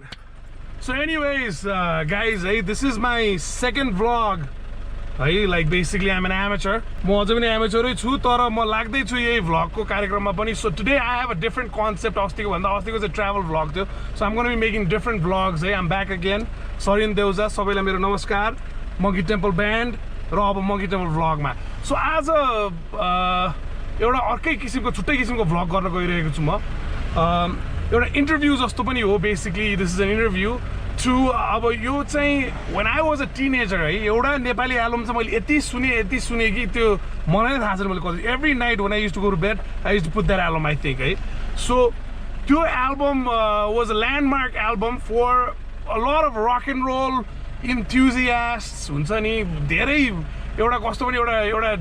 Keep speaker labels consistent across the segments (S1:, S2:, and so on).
S1: right. So anyways, guys, this is my second vlog. Like basically I'm an amateur. म अझै पनि amateur छु तर म लाग्दै छु यही vlog को कार्यक्रममा पनि. So today I have a different concept. अस्तिको चाहिँ travel vlog थियो. So I'm going to be making different vlogs. I'm back again. Sorry in Looza. सबैलाई मेरो नमस्कार. Monkey Temple Band र अब Monkey Temple vlog मा. So आज एउटा अर्कै किसिमको छुट्टै किसिमको vlog गर्न गइरहेको छु म. एउटा इन्टरभ्यु जस्तो पनि हो. Basically this is an interview to अब यो चाहिँ when I was a teenager है एउटा नेपाली एल्बम चाहिँ मैले यति सुने कि त्यो मलाई थाहा छैन मैले कति. Every night when I used to go to bed I used to put that album, I think है. So त्यो album was a landmark album for a lot of rock and roll enthusiasts. हुन्छ नि धेरै एउटा कस्तो पनि एउटा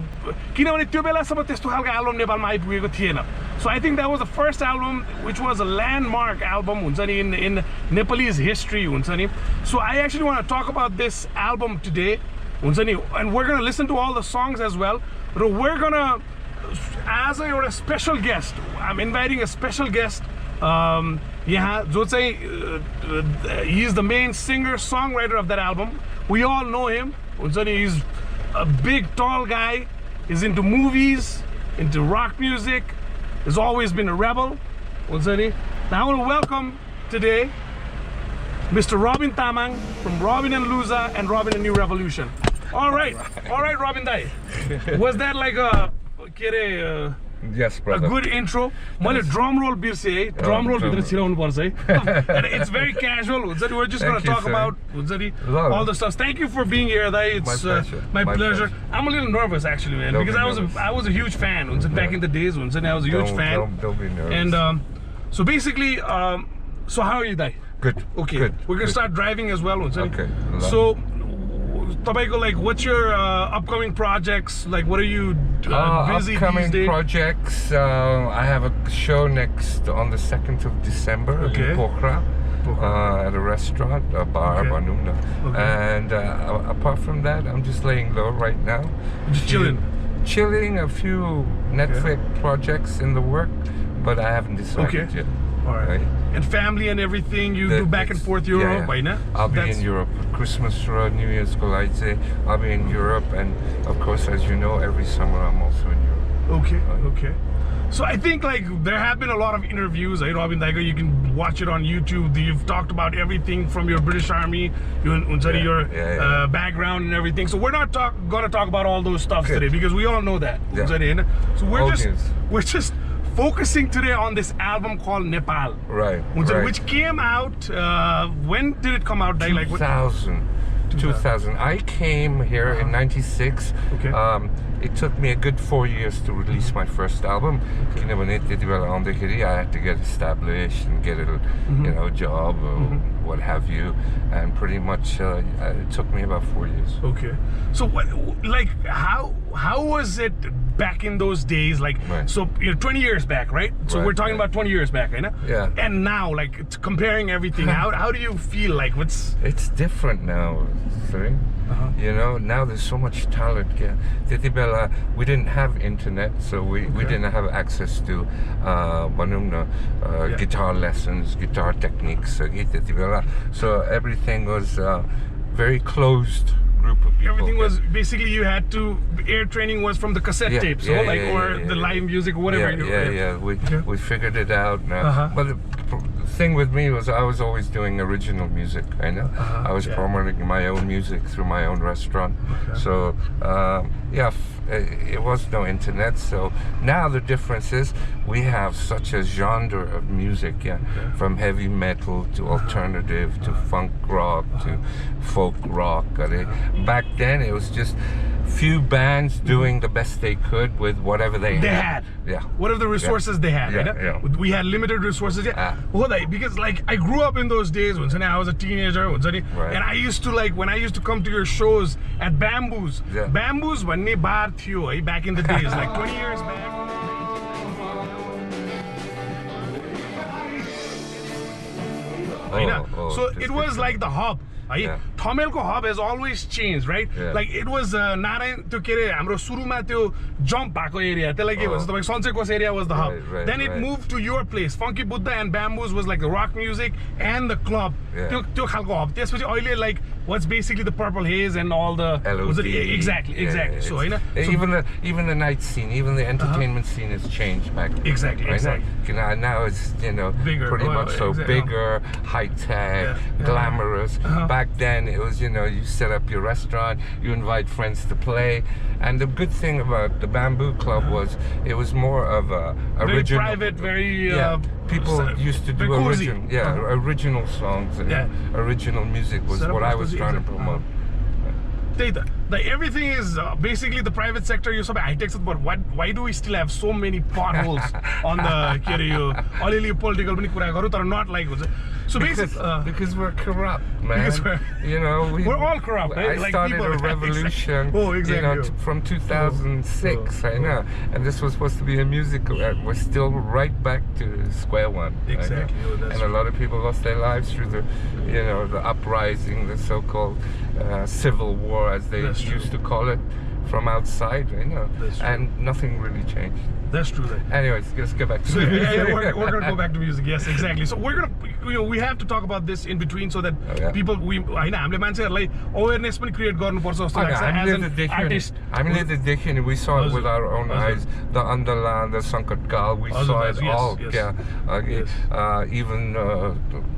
S1: किनभने त्यो बेलासम्म त्यस्तो खालको एल्बम नेपालमा आइपुगेको थिएन. So I think that was the first album which was a landmark album हुन्छ नि in Nepalese history हुन्छ नि. So I actually want to talk about this album today हुन्छ नि, and we're going to listen to all the songs as well. But we're going to, as a special guest, I'm inviting a special guest. Yeah, जो चाहिँ he's the main singer songwriter of that album. We all know him हुन्छ नि. He's a big tall guy. He's into movies, into rock music. Has always been a rebel. Now I want to welcome today Mr. Robin Tamang from Robin and Looza and Robin and New Revolution. All right, Robin Dai. Was that like a
S2: yes, brother.
S1: A good intro? मैले drum roll बिर्से है. Drum roll भित्र छिराउनु पर्छ है. And it's very casual. We're just going to talk about all the stuff. Thank you for being here, Dai. It's my pleasure. I'm a little nervous actually, man, because I was a huge fan back in the days. I was a huge fan.
S2: Don't be nervous.
S1: And so basically, so how are you, Dai?
S2: Good.
S1: Okay.
S2: Good.
S1: We're going to start driving as well.
S2: Okay.
S1: So Tabaiko, like, what's your upcoming projects? Like, what are you busy
S2: upcoming
S1: these days?
S2: projects? I have a show next on the 2nd of December in Pokhara at a restaurant, a bar, Banunda. And apart from that, I'm just laying low right now.
S1: Just chilling?
S2: Chilling, a few Netflix projects in the work, but I haven't decided yet.
S1: All right. And family and everything, you do back and forth Europe, right now?
S2: I'll be in Europe. Christmas, New Year's, I'll be in Europe, and of course, as you know, every summer I'm also in Europe.
S1: Okay. So I think like there have been a lot of interviews, right, Robin Dai? You can watch it on YouTube. You've talked about everything from your British Army, your background and everything. So we're not going to talk about all those stuff today because we all know that. So we're just focusing today on this album called Nepal.
S2: Right.
S1: Which came out, when did it come out?
S2: 2000. I came here in 96. It took me a good 4 years to release my first album. I had to get established and get a job or what have you, and pretty much it took me about 4 years.
S1: So what, like, how was it back in those days? Like, so 20 years back, right? So we're talking about 20 years back, right?
S2: Yeah.
S1: And now, like, comparing everything, how do you feel? Like,
S2: it's different now, sorry. You know, now there's so much talent. We didn't have internet, so we didn't have access to guitar lessons, guitar techniques. So everything was very closed group of people.
S1: Everything was basically, you had to, air training was from the cassette tapes, or the live music, or whatever.
S2: We figured it out now. But the thing with me was I was always doing original music. I was promoting my own music through my own restaurant. So it was no internet. So now the difference is we have such a genre of music, from heavy metal to alternative to funk rock to folk rock. Back then it was just few bands doing the best they could with whatever they had. Whatever the resources they had. We had limited resources. Because like I grew up in those days when I was a teenager, and I used to, like, when I used to come to your shows at Bamboos. Bamboos भन्ने bar थियो है back in the days, like 20 years back. So it was like the hub.
S1: Thamelko hub has always changed, right?
S2: Yeah.
S1: Like it was Narayan to kere hamro suruma tyo jump bhako area त्यसलाई के भन्छ तपाईको Sunset Coast area was the hub.
S2: Right,
S1: Then it
S2: right.
S1: moved to your place. Funky Buddha and Bamboos was like the rock music and the club.
S2: Yeah.
S1: त्यो खालको hub. त्यसपछि अहिले like what's basically the Purple Haze and all the
S2: LOD.
S1: exactly.
S2: Yeah,
S1: So Hahn
S2: even the night scene, even the entertainment scene has changed back then.
S1: Exactly,
S2: right?
S1: exactly.
S2: Now it's
S1: Bigger.
S2: pretty much so
S1: exactly.
S2: bigger, high tech, glamorous. Back then it was you set up your restaurant, you invite friends to play, and the good thing about the Bamboo Club was it was more of a
S1: Very
S2: original,
S1: private, very
S2: people used to do
S1: very cozy.
S2: original songs and original music was
S1: Set up
S2: what I
S1: a
S2: was
S1: cozy,
S2: trying to promote.
S1: त्यही त like everything is basically the private sector यो सबै high-tech छ, but why do we still have so many potholes on the के अरे यो अलिअलि political पनि कुरा गरौँ तर not like हुन्छ. So
S2: because we're corrupt, man.
S1: Because we're all corrupt.
S2: I
S1: Like
S2: started
S1: people,
S2: a revolution.
S1: Oh, exactly.
S2: From 2006. I know, and this was supposed to be a musical. We're still right back to square one.
S1: Exactly. Oh, that's
S2: and a lot of people lost their lives through the uprising, the so-called civil war, as they used to call it, from outside. And nothing really changed.
S1: That's true.
S2: Anyways, let's get back to
S1: So
S2: music.
S1: we're gonna go back to music. Yes, exactly. So we're gonna, we have to talk about this in between so that people, हामीले मान्छेहरूलाई awareness पनि create गर्नुपर्छ जस्तो लाग्छ as an artist.
S2: हामीले त देख्यौँ, we saw it with our own eyes. The Andalan, the Sankatkal, we saw it all. Even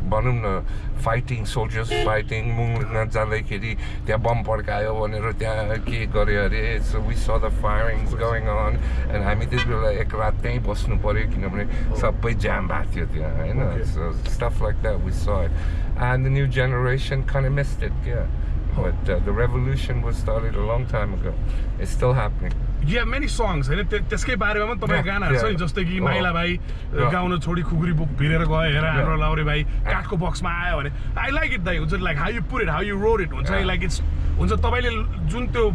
S2: भनौँ न fighting, soldiers fighting, मुङमा जाँदाखेरि त्यहाँ बम पड्कायो भनेर त्यहाँ के गर्यो अरे. So we saw the firings going on, and हामी त्यसबेला एक रात त्यहीँ बस्नु पर्यो किनभने सबै जाम भएको थियो त्यहाँ हैन. So stuff like that, we saw it, and the new generation kind of missed it. But the revolution was started a long time ago. It's still happening.
S1: You have many songs हैन, त्यसकै बारेमा पनि तपाईको गानाहरु छ नि, जस्तै कि माइला भाइ गाउन छोडी खुकुरी भिरेर गयो, हेर हाम्रो लाउरे भाइ काठको बक्समा आयो भने I like it दाइ हुन्छ, like how you put it, how you wrote it हुन्छ नि, like it's हुन्छ तपाईले जुन त्यो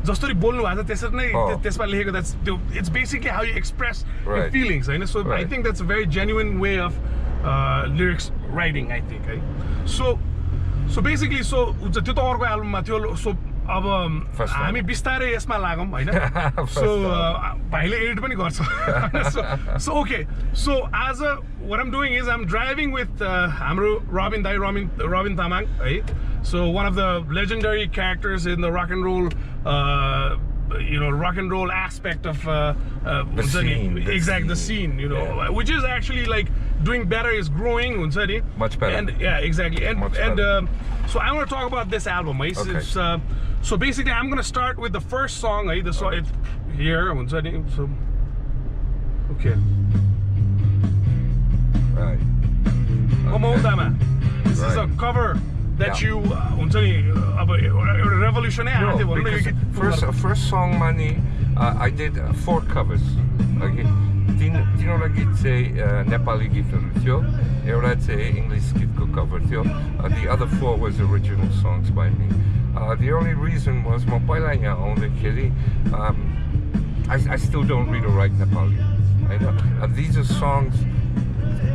S1: जसरी बोल्नु भएको छ त्यसरी नै त्यसमा लेखेको, that's it's basically how you express your feelings Hahn. So I think that's a very genuine way of lyrics writing, I think. So basically हुन्छ त्यो त अर्को एल्बममा थियो. So अब हामी बिस्तारै यसमा लागौँ हैन. So भाइले एडिट पनि गर्छ. So okay, so what I'm doing is I'm driving with हाम्रो Robin Dai, Robin Tamang है. So one of the legendary characters in the rock and roll rock and roll aspect of
S2: the scene,
S1: the scene, which is actually like doing better, is growing,
S2: much better.
S1: And exactly, and so I want to talk about this album. Okay. So basically, I'm gonna start with the first song. The song it's here. So okay.
S2: Right.
S1: This is a cover that you revolution.
S2: First song money, I did 4 covers. Okay. Tinora git चाहिँ Nepali गीतहरु थियो, एउटा चाहिँ English गीतको cover थियो. The other 4 was original songs by me. The only reason was म पहिला यहाँ आउँदाखेरि I still don't read or write Nepali. I know. These are songs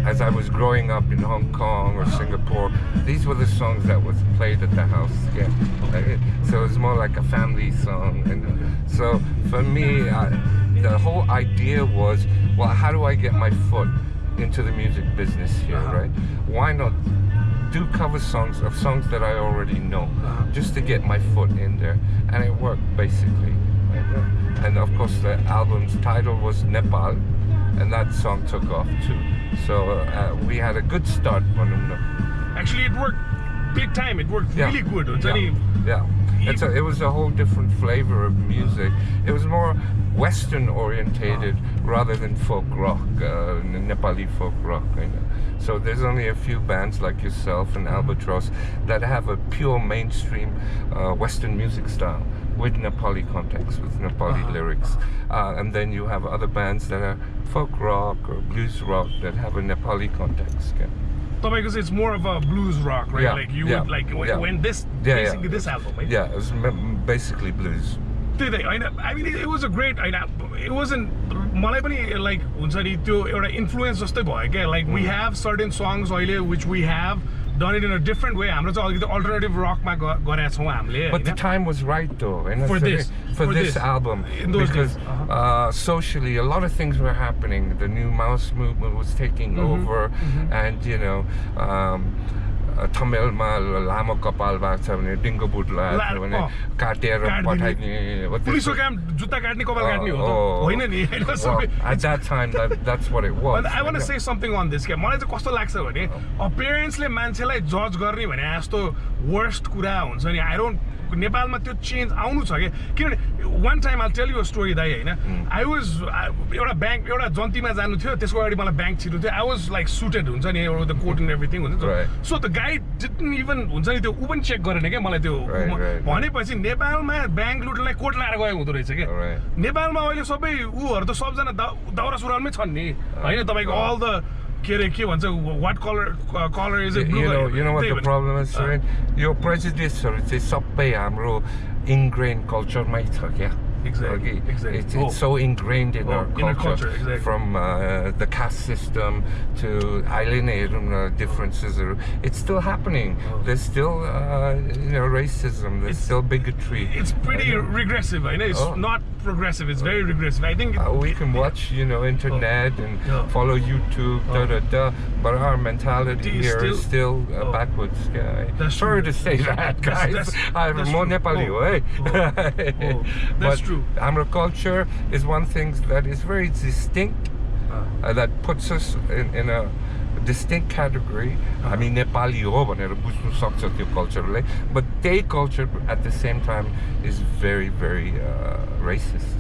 S2: as I was growing up in Hong Kong or Singapore. These were the songs that was played at the house. So it's more like a family song. And so for me, the whole idea was, well, how do I get my foot into the music business here, right? Why not do cover songs of songs that I already know, just to get my foot in there? And it worked, basically. And of course, the album's title was Nepal, and that song took off too. So we had a good start.
S1: Actually, it worked big time. It worked really good.
S2: It was a whole different flavor of music. It was more Western orientated rather than folk rock, Nepali folk rock. So there's only a few bands like yourself and Albatross that have a pure mainstream Western music style with Nepali context, with Nepali lyrics. And then you have other bands that are folk rock or blues rock that have a Nepali context.
S1: Because it's more of a blues rock, right? Like you would like when this basically this album, right?
S2: Yeah, it was basically blues.
S1: I mean, it was a great. It wasn't. मलाई पनि like हुन्छ नि त्यो एउटा influence जस्तै भयो क्या. Like we have certain songs which we have, done it in a different way. हाम्रो चाहिँ अलिकति अल्टरनेटिभ रकमा गरेका छौँ हामीले.
S2: But the time was right though, and
S1: For this
S2: album,
S1: in those
S2: because
S1: days.
S2: Socially a lot of things were happening. The new mouse movement was taking over, and you know, Tamilमा लामो कपाल भएको छ भने डिङ्गो बुट लगाएको छ भने काटेर पठाइदिने.
S1: पुलिसको काम जुत्ता काट्ने कपाल काट्ने हो त होइन नि.
S2: At that time, that's what it was.
S1: But I want to say something on this. मलाई चाहिँ कस्तो लाग्छ भने appearance ले मान्छेलाई जज गर्ने भने जस्तो worst कुरा हुन्छ नि. I don't नेपालमा त्यो चेन्ज आउनु छ के किनभने one time I'll tell you a story दाइ हैन. I was एउटा ब्याङ्क एउटा जन्तीमा जानु थियो त्यसको अगाडि मलाई ब्याङ्क छिर्नु थियो. I was like suited हुन्छ नि with the coat and everything हुन्छ नि. So the guy didn't even हुन्छ नि त्यो पनि चेक गरेन के मलाई त्यो भनेपछि नेपालमा ब्याङ्क लुट्नलाई कोट लाएर गएको हुँदो रहेछ के. नेपालमा अहिले सबै उहरु त सबजना दौरा सुरुवालमै छन् नि हैन. तपाईको all the what color is it?
S2: You know what the problem is, right? Your prejudiceहरू चाहिँ सबै हाम्रो ingrained culture-मै छ क्या.
S1: Exactly.
S2: It's so ingrained in our culture,
S1: exactly.
S2: From the caste system to island differences. It's still happening. There's still racism. There's still bigotry.
S1: It's pretty regressive. I know it's not progressive. It's very regressive. I think
S2: we can watch internet and follow YouTube, but our mentality here is still backwards. Sorry to say that, guys. I'm more Nepali,
S1: That's true.
S2: Our culture is one thing that is very distinct, that puts us in a distinct category. I mean, Nepali ho bhanera bujhnu sakcha त्यो cultureले, but their culture at the same time is very, very racist.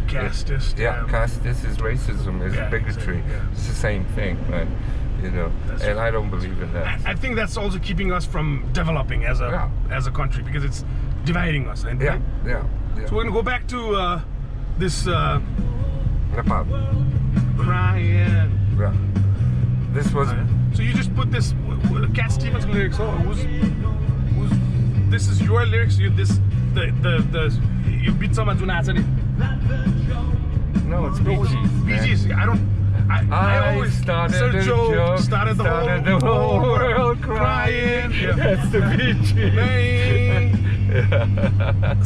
S1: Casteist.
S2: Casteist is racism, is bigotry. It's the same thing, right? And I don't believe in that.
S1: I think that's also keeping us from developing as a country because it's dividing us.
S2: Yeah.
S1: So we're gonna go back to this
S2: Nepal.
S1: Crying.
S2: Yeah. This was.
S1: So you just put this Cat Stevens lyrics. This is your lyrics. You beat someone to nacha ni.
S2: No, it's Bee Gees.
S1: Bee Gees. I always started the joke, started the whole world crying.
S2: That's the Bee Gees.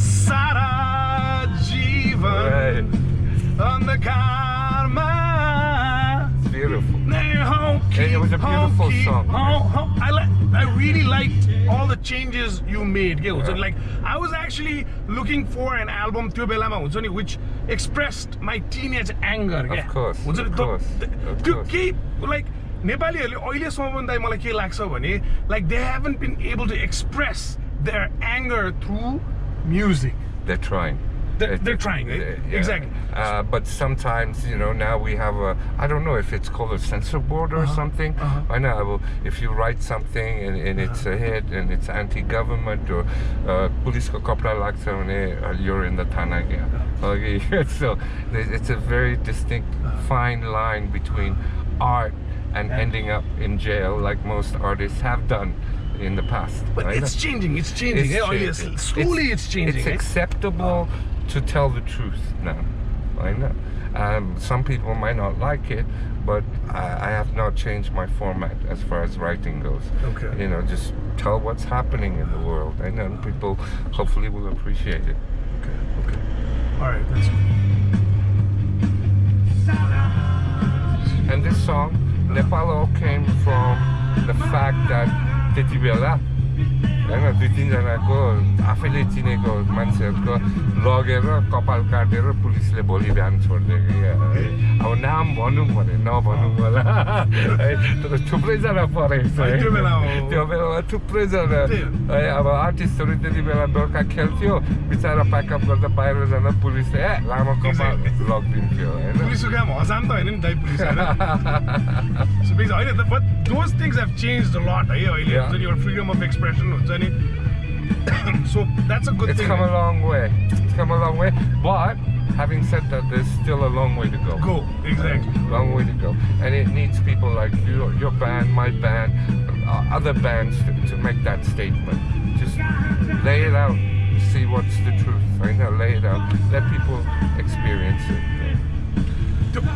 S1: Sara Jivan on the karma.
S2: It's beautiful. It was a beautiful song.
S1: I really liked all the changes you made. Like I was actually looking for an album which expressed my teenage anger.
S2: Of course.
S1: Like Nepalihरुले अहिलेसम्म भन्दा मलाई के लाग्छ भने like they haven't been able to express their anger through music.
S2: They're trying.
S1: They're trying, right? Exactly.
S2: But sometimes, now we have I don't know if it's called a censor board or something. I know if you write something and it's a hit and it's anti-government or police ko kapda lagcha bhane you're in the thana again. So it's a very distinct fine line between art and ending up in jail like most artists have done in the past.
S1: But it's changing. Slowly it's changing.
S2: It's acceptable to tell the truth now. I know. Some people might not like it, but I have not changed my format as far as writing goes.
S1: Okay.
S2: Just tell what's happening in the world. I know people hopefully will appreciate it.
S1: Okay. All right. That's good.
S2: And this song, Nepal came from the fact that त्यति बेला हैन दुई तीन जनाको आफैले चिनेको मान्छेहरुको लगेर कपाल काटेर पुलिसले भोलि बिहान छोड्दिएको के अब नाम भनौं भने नभनौं होला तर थुप्रै जना परेको छ त्यो बेलामा थुप्रै जना अब आर्टिस्टहरु त्यति बेला डरका खेल्थ्यो बिचारा प्याकअप गर्दा बाहिर जाँदा पुलिसले लामो कपाल लगिदिन्थ्यो हैन
S1: पुलिसको काम हजाम त हैन नि दाइ पुलिस हैन so basically but those things have changed a lot अहिले your freedom of expression हुन्छ नि so that's a good thing.
S2: It's come a long way. But having said that, there's still a long way to go.
S1: Exactly.
S2: Long way to go. And it needs people like you, your band, my band, other bands to make that statement. Just lay it out. See what's the truth. Lay it out. Let people experience it.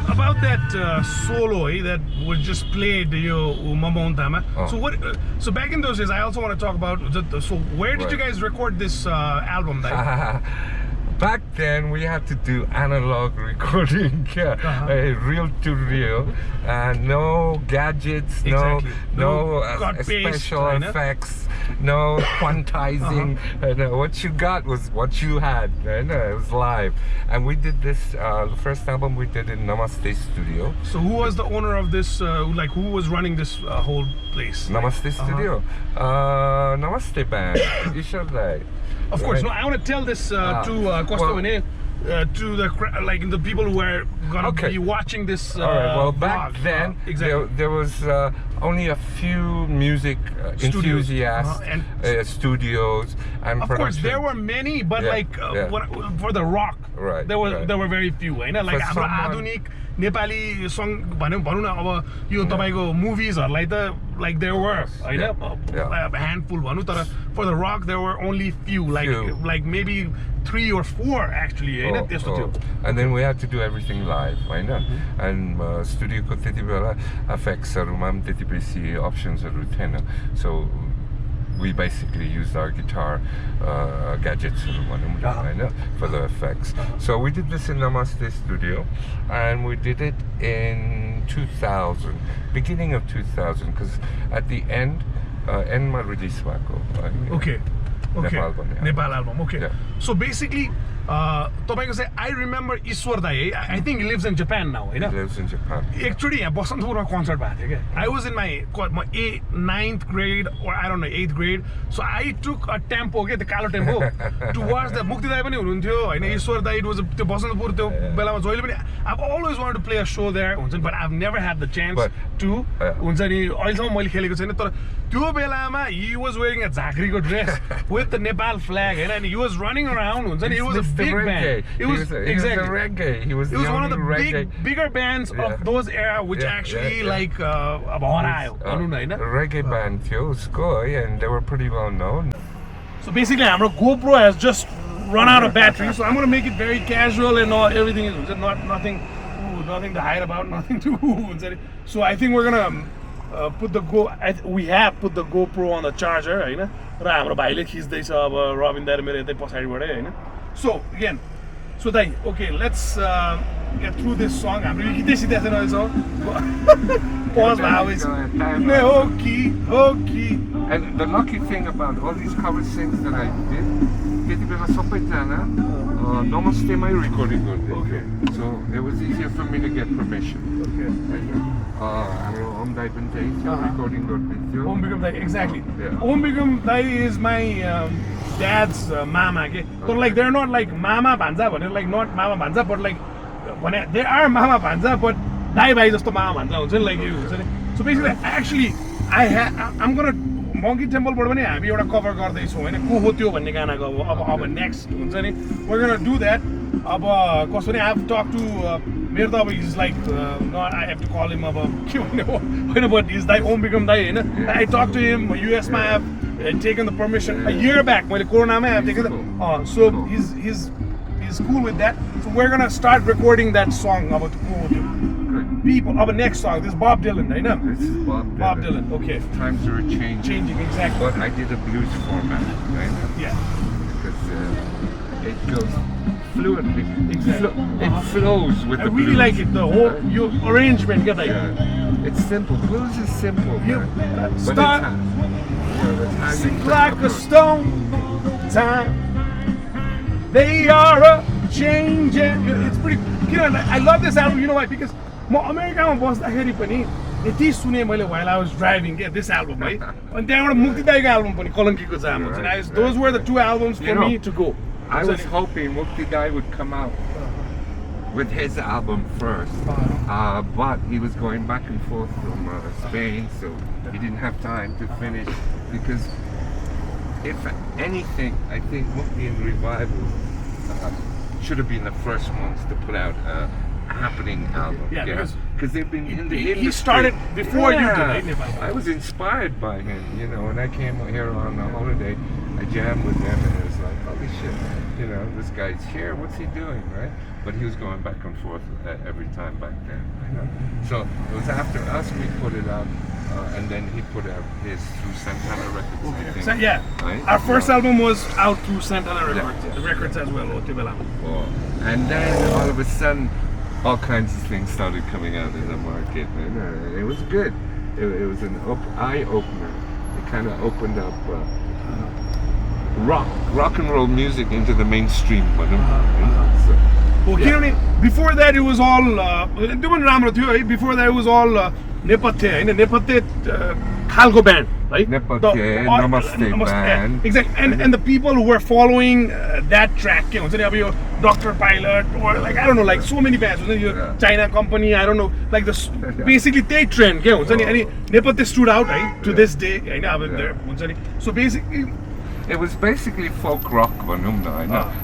S1: About that solo that was just played, Mamontama.
S2: Oh.
S1: So what? So back in those days, I also want to talk about. So where did you guys record this album?
S2: Back then, we had to do analog recording, real to real, no gadgets,
S1: Exactly.
S2: no
S1: cut
S2: special
S1: paste,
S2: effects, no quantizing. What you got was what you had. It was live, and we did this. The first album we did in Namaste Studio.
S1: So who was the owner of this? Who was running this whole place?
S2: Namaste Studio. Namaste Band. Ishar Dai.
S1: Of course,
S2: Right.
S1: no. I want to tell this to to the people who are gonna be watching this.
S2: All right. Well,
S1: vlog.
S2: back then,
S1: exactly.
S2: there was only a few music enthusiasts,
S1: and
S2: studios, and
S1: of
S2: production.
S1: course there were many, but for the rock,
S2: Right,
S1: there
S2: right.
S1: were very few. Like हाम्रो आधुनिक Nepali song भनौँ न अब यो तपाईको moviesहरुलाई त like there were a handful भनौँ तर for the rock there were only few like maybe 3 or 4 actually त्यस्तो थियो.
S2: And then we had to do everything live, and studio को त्यति बेला effectsहरुमा पनि त्यति बेसी optionsहरु थिएन, so we basically used our guitar gadgets for the effects. So we did this in Namaste Studio, and we did it in 2000, beginning of 2000, because at the end my release भएको.
S1: Okay.
S2: Nepal
S1: album. Okay.
S2: Yeah.
S1: So basically, I remember Ishwar Dai. I think he lives in Japan now.
S2: He lives in Japan.
S1: Actually, concert I was in my 9th grade or I don't know 8th grade. So I took a tempo, the Kalo tempo, to watch the Mukti Dai pani hununtyo. Ishwar Dai, it was I've always wanted to play a show there, but I've never had the chance to. He was wearing a Zakriko dress with the Nepal flag, and he was running around. It was a big band.
S2: It was exactly reggae. He was
S1: one of the bigger bands of those era, which actually like
S2: reggae band and they were pretty well known.
S1: So basically, our GoPro has just run out of battery, so I'm gonna make it very casual and everything is nothing to hide about, nothing to. So I think we're gonna. We have put the GoPro on the charger, right? र हाम्रो भाइले खिच्दैछ अब Robin दाइ र मेरो यतै पछाडिबाटै हैन. So again, so Dai, okay, let's get through this song. हाम्रो यो गीतै सिधै छैन अहिले. Pause now is okay.
S2: And the lucky thing about all these cover sings that I did, त्यति बेला सबैजना नमस्तेमै recording गर्दै.
S1: Okay.
S2: So it was easier for me to get permission.
S1: Okay.
S2: हाम्रो Om Dai पनि त्यही recording गर्दै थियो.
S1: Om Bigam Dai, exactly.
S2: Yeah.
S1: Om Bigam Dai is my dad's mama. So like they're not like mama bhanja bhanera, like not mama bhanja, but like they are mama bhanja, but Dai bhai jasto mama bhanja हुन्छ नि, like you हुन्छ नि. So basically, actually, I'm gonna Monkey Temple बाट पनि हामी एउटा cover गर्दै छौं हैन, को हो त्यो भन्ने गानाको अब next हुन्छ नि. We're gonna do that. अब कसो नि, I have talked to मेरो त अब he's like I have to call him अब के भन्ने हो हैन, but he's like Om Bigam Dai Hahn. I talked to him US मा I have taken the permission a year back. मैले कोरोनामै I have taken so he's cool with that. So we're gonna start recording that song about को हो त्यो people. Our next song, this is Bob Dylan, right?
S2: This is Bob
S1: Dylan. Okay.
S2: Times are changing.
S1: Exactly.
S2: But I did a blues format, right?
S1: Yeah.
S2: Because it goes fluently.
S1: Exactly.
S2: It flows with the blues.
S1: I really like it. The whole your arrangement. Get like.
S2: Yeah. It's simple. Blues is simple. But
S1: start.
S2: It's
S1: sing like a stone. Time. They are a changing. It's pretty. You know, I love this album. You know why? Because म अमेरिकामा बस्दाखेरि पनि यति सुने मैले while I was driving this album है, अनि त्यहाँबाट मुक्ति दाइको एल्बम पनि कलङ्कीको जाम हुन्छ नि. Those were the 2 albums for me to go.
S2: I was hoping Mukti Dai would come out with his album first, but he was going back and forth from Spain, so he didn't have time to finish. Because if anything, I think Mukti and Revival should have been the first ones to put out a happening album.
S1: Yeah,
S2: because they've been in the industry.
S1: He started before you did, right?
S2: I was inspired by him, you know. When I came here on a holiday, I I jammed with them, and it was like, holy shit, you know, this guy's here. What's he doing, right? But he was going back and forth every time back then. You know? So it was after us we put it out, and then he put out his through Santana Records. I think,
S1: So, yeah,
S2: right?
S1: our first album was out through Santana Records,
S2: yeah.
S1: the records as well.
S2: Oh. And then all of a sudden, all kinds of things started coming out in the market, and it was good. It was an eye opener. It kind of opened up rock and roll music into the mainstream.
S1: Okay, before that it was all before that it was all Nepathe, Nepathe Khalko band, right?
S2: Nepathe, Namaste band.
S1: Exactly, and the people who were following that track, you know, Dr. Pilot, or like I don't know, like so many bands, China Company, I don't know, like this basically they trend, you know, Nepathe stood out, right, to this day. So basically
S2: it was basically folk rock,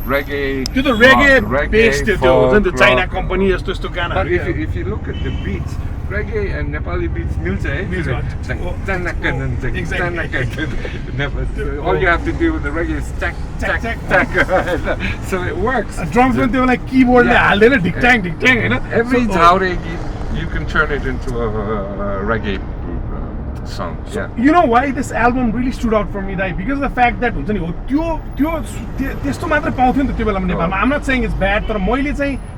S2: reggae.
S1: To the reggae based,
S2: folk,
S1: the China
S2: rock.
S1: Company is just to Ghana.
S2: But if you look at the beats, reggae and Nepali beats, all you have to do with the reggae is tack, tack, tack. So it works.
S1: Drums when they were like keyboard, dick tang, you know.
S2: Every outing you can turn it into a reggae song. Yeah.
S1: You know why this album really stood out for me, Dai? Because of the fact that I'm not saying it's bad, but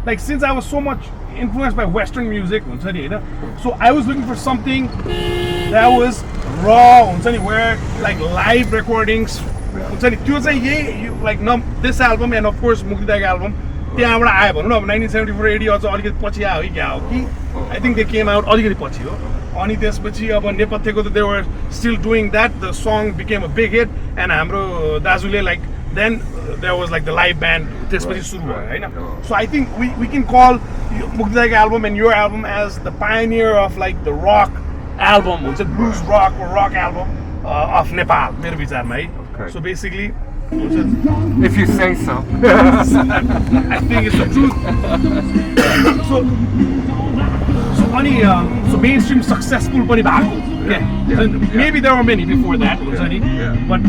S1: like since I was so much influenced by Western music, so I was looking for something that was raw, where like live recordings, like this album and of course Mukti Dai's album. 1974 80 also अलिकति पछि आयो क्या हो कि I think they came out अलिकति पछि हो अनि त्यसपछि अब नेपथ्यको त they were still doing that, the song became a big hit and हाम्रो दाजुले like then there was like the live band त्यसपछि सुरु भयो हैन. So I think we can call Mukti Dai's album and your album as the pioneer of like the rock album, हुन्छ blues rock or rock album of Nepal मेरो विचारमा है. So basically
S2: if you say so.
S1: I think it's the truth. So mainstream successful पनि भएको. Yeah. Maybe there were many before that, but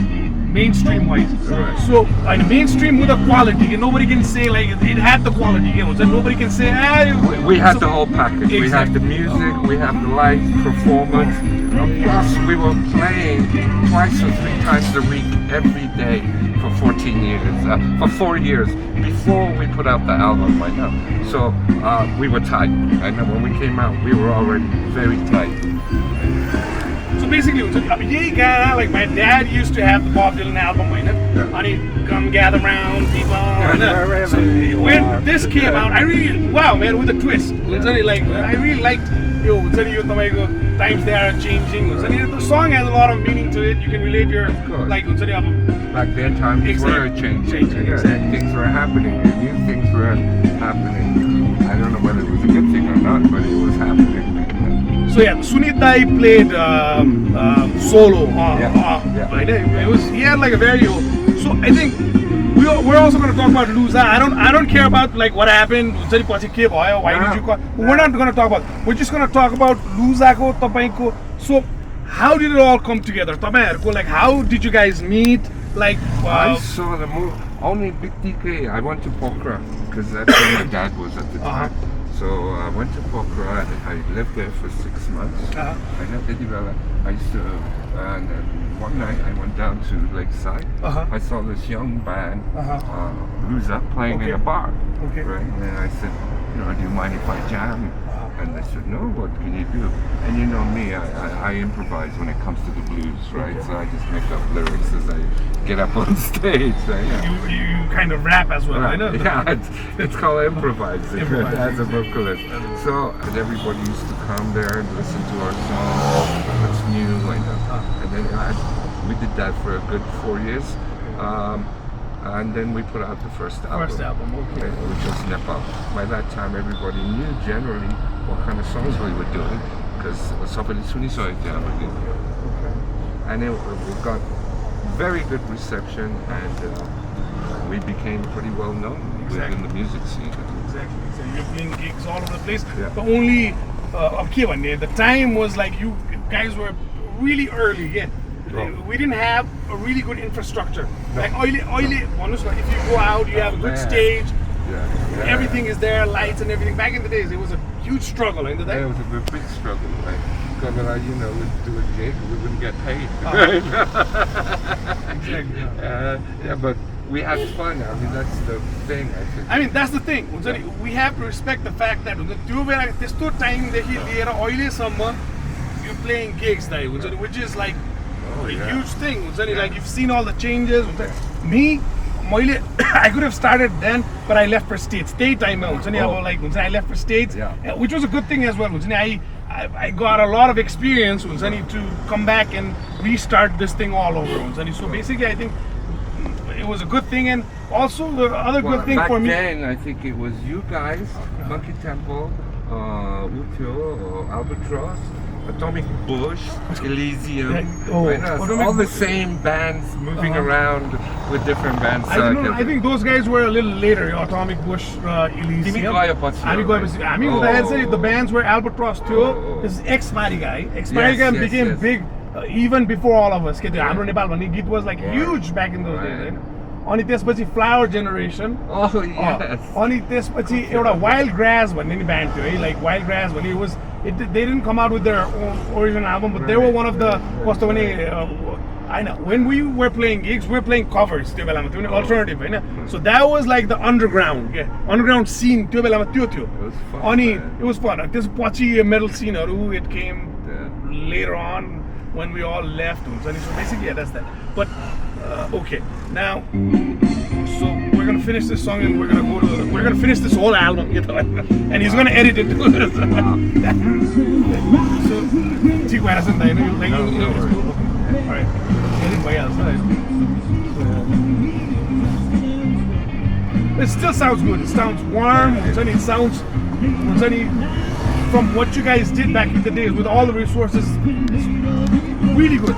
S1: mainstream wise.
S2: Right.
S1: So mainstream with a quality, nobody can say like it had the quality. Nobody can say
S2: we had the whole package. Exactly. We had the music, we had the live performance. Plus we were playing twice or three times a week every day for 14 years, for 4 years before we put out the album right now. So we were tight. I know when we came out, we were already very tight.
S1: So basically, like my dad used to have the Bob Dylan album, and he'd come gather around people. So when this came out, I really, wow, man, with a twist. Like I really liked, times they are changing. The song has a lot of meaning to it. You can relate your like.
S2: Back then, times were changing.
S1: Exactly.
S2: Things were happening. New things were happening. I don't know whether it was a good thing or not, but it was happening.
S1: So yeah, Sunit Dai played solo. Right? He had like a very. So I think we're also going to talk about Looza. I don't care about like what happened. Why did you call? We're not going to talk about. We're just going to talk about Looza ko tapaiko. So how did it all come together? Like how did you guys meet? Like
S2: I saw the movie only Big DK. I went to Pokhara because that's where my dad was at the time. So I went to Pokhara. I lived there for 6 months. I used to, and one night I went down to Lakeside. I saw this young band, Looza, playing in a bar.
S1: Okay.
S2: Right? And then I said, do you mind if I jam? And they said, no, what can you do? And you know me, I improvise when it comes to the blues, right? So I just make up lyrics as I get up on stage. Right?
S1: You kind of rap as well, I know.
S2: Yeah, it's called improvising as a vocalist. So and everybody used to come there and listen to our songs, what's new, and then we did that for a good 4 years. And then we put out the first album,
S1: okay.
S2: Which was Nepal. By that time, everybody knew generally what kind of songs we were doing because and it got very good reception, and we became pretty well known within the music scene.
S1: Exactly. So you're playing gigs all over the place. Yeah. The only the time was like you guys were really early. Yeah. we didn't have a really good infrastructure.
S2: No.
S1: Like oily, if you go out, you have a good stage. Everything is there, lights and everything. Back in the days, it was a huge struggle.
S2: It was a big struggle, right? Because we'd do a gig, we wouldn't get paid.
S1: Exactly.
S2: But we had fun. I mean, that's the thing, I think.
S1: I mean, that's the thing. We have to respect the fact that this time you're playing gigs, which is like a huge thing. Like you've seen all the changes. Me, I could have started then, but I left for States. Daytime, I left for States, which was a good thing as well. I got a lot of experience to come back and restart this thing all over. So basically, I think it was a good thing, and also the other good thing for me.
S2: Back then, I think it was you guys, Monkey Temple, Utio, Albatross, Atomic Bush, Elysium. All the same bands moving around with different bands.
S1: I think those guys were a little later. Atomic Bush, Elysium. The bands were Albatross too. This is Ex-Mariga. Ex-Mariga became big even before all of us. Hamro Nepal भन्ने गीत was like huge back in those days. अनि त्यसपछि Flower Generation. अनि त्यसपछि एउटा Wild Grass भन्ने नि band थियो है. Like Wild Grass भन्ने they didn't come out with their own original album, but they were one of the I know when we were playing gigs, we were playing covers त्यो बेलामा त्यो alternative Hahn. So that was like the underground scene त्यो बेलामा त्यो थियो. अनि it was fun. त्यसपछि metal sceneहरू it came later on when we all left. So basically that's that. But okay, now so we're gonna finish this song and we're gonna finish this whole album, and he's gonna edit it. So alright. It still sounds good. It sounds warm. It sounds from what you guys did back in the days with all the resources. It's really good.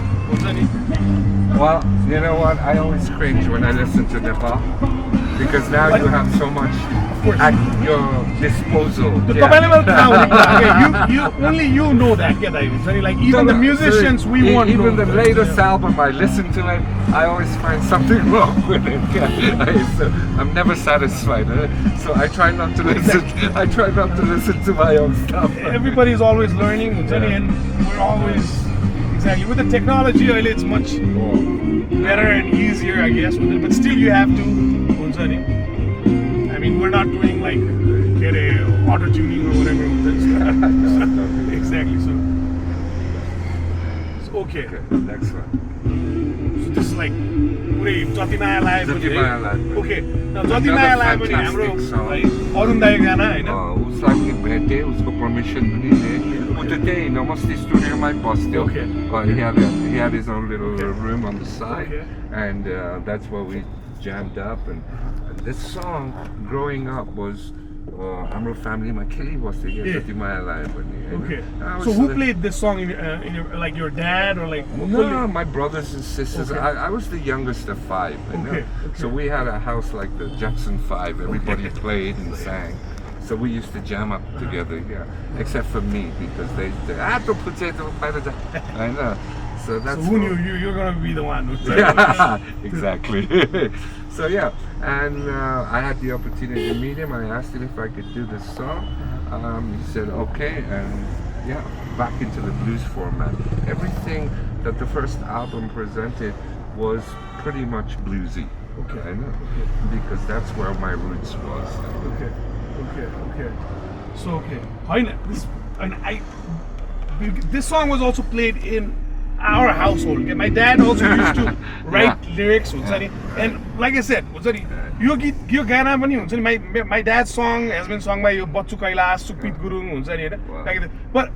S2: Well, you know what? I always cringe when I listen to Nepal because now you have so much at your disposal.
S1: Only you know that. Like even the musicians we want.
S2: Even the latest album, I listen to it. I always find something wrong with it. So I'm never satisfied. So I try not to listen. I try not to listen to my own stuff.
S1: Everybody's always learning, and we're always. Exactly. With the technology, it's much better and easier, I guess. But still, you have to. I mean, we're not doing like auto tuning or whatever. Exactly. So okay.
S2: Next one.
S1: So this is like Jati Maya Lai. Okay. Now Jati Maya Lai पनि हाम्रो अरुण दाइको गाना हैन.
S2: उसलाई भेटे, उसको permission पनि लिए. Today, Namaste Studio, my boss still. He had his own little room on the side, and that's where we jammed up. And this song, growing up, was Amro family. My Kelly was here.
S1: So who played this song in your like your dad or like?
S2: No, my brothers and sisters. I was the youngest of five. So we had a house like the Jackson 5. Everybody played and sang. So we used to jam up together, except for me because they had to put it by the time. I know. So that's.
S1: So who knew you're gonna be the one who played?
S2: Yeah, exactly. So and I had the opportunity to meet him. I asked him if I could do this song. He said okay, and back into the blues format. Everything that the first album presented was pretty much bluesy. I know, because that's where my roots was.
S1: Okay. So this song was also played in our household. My dad also used to write lyrics, and like I said, my dad's song has been sung by Bachu Kailas, Sukpit Gurung, but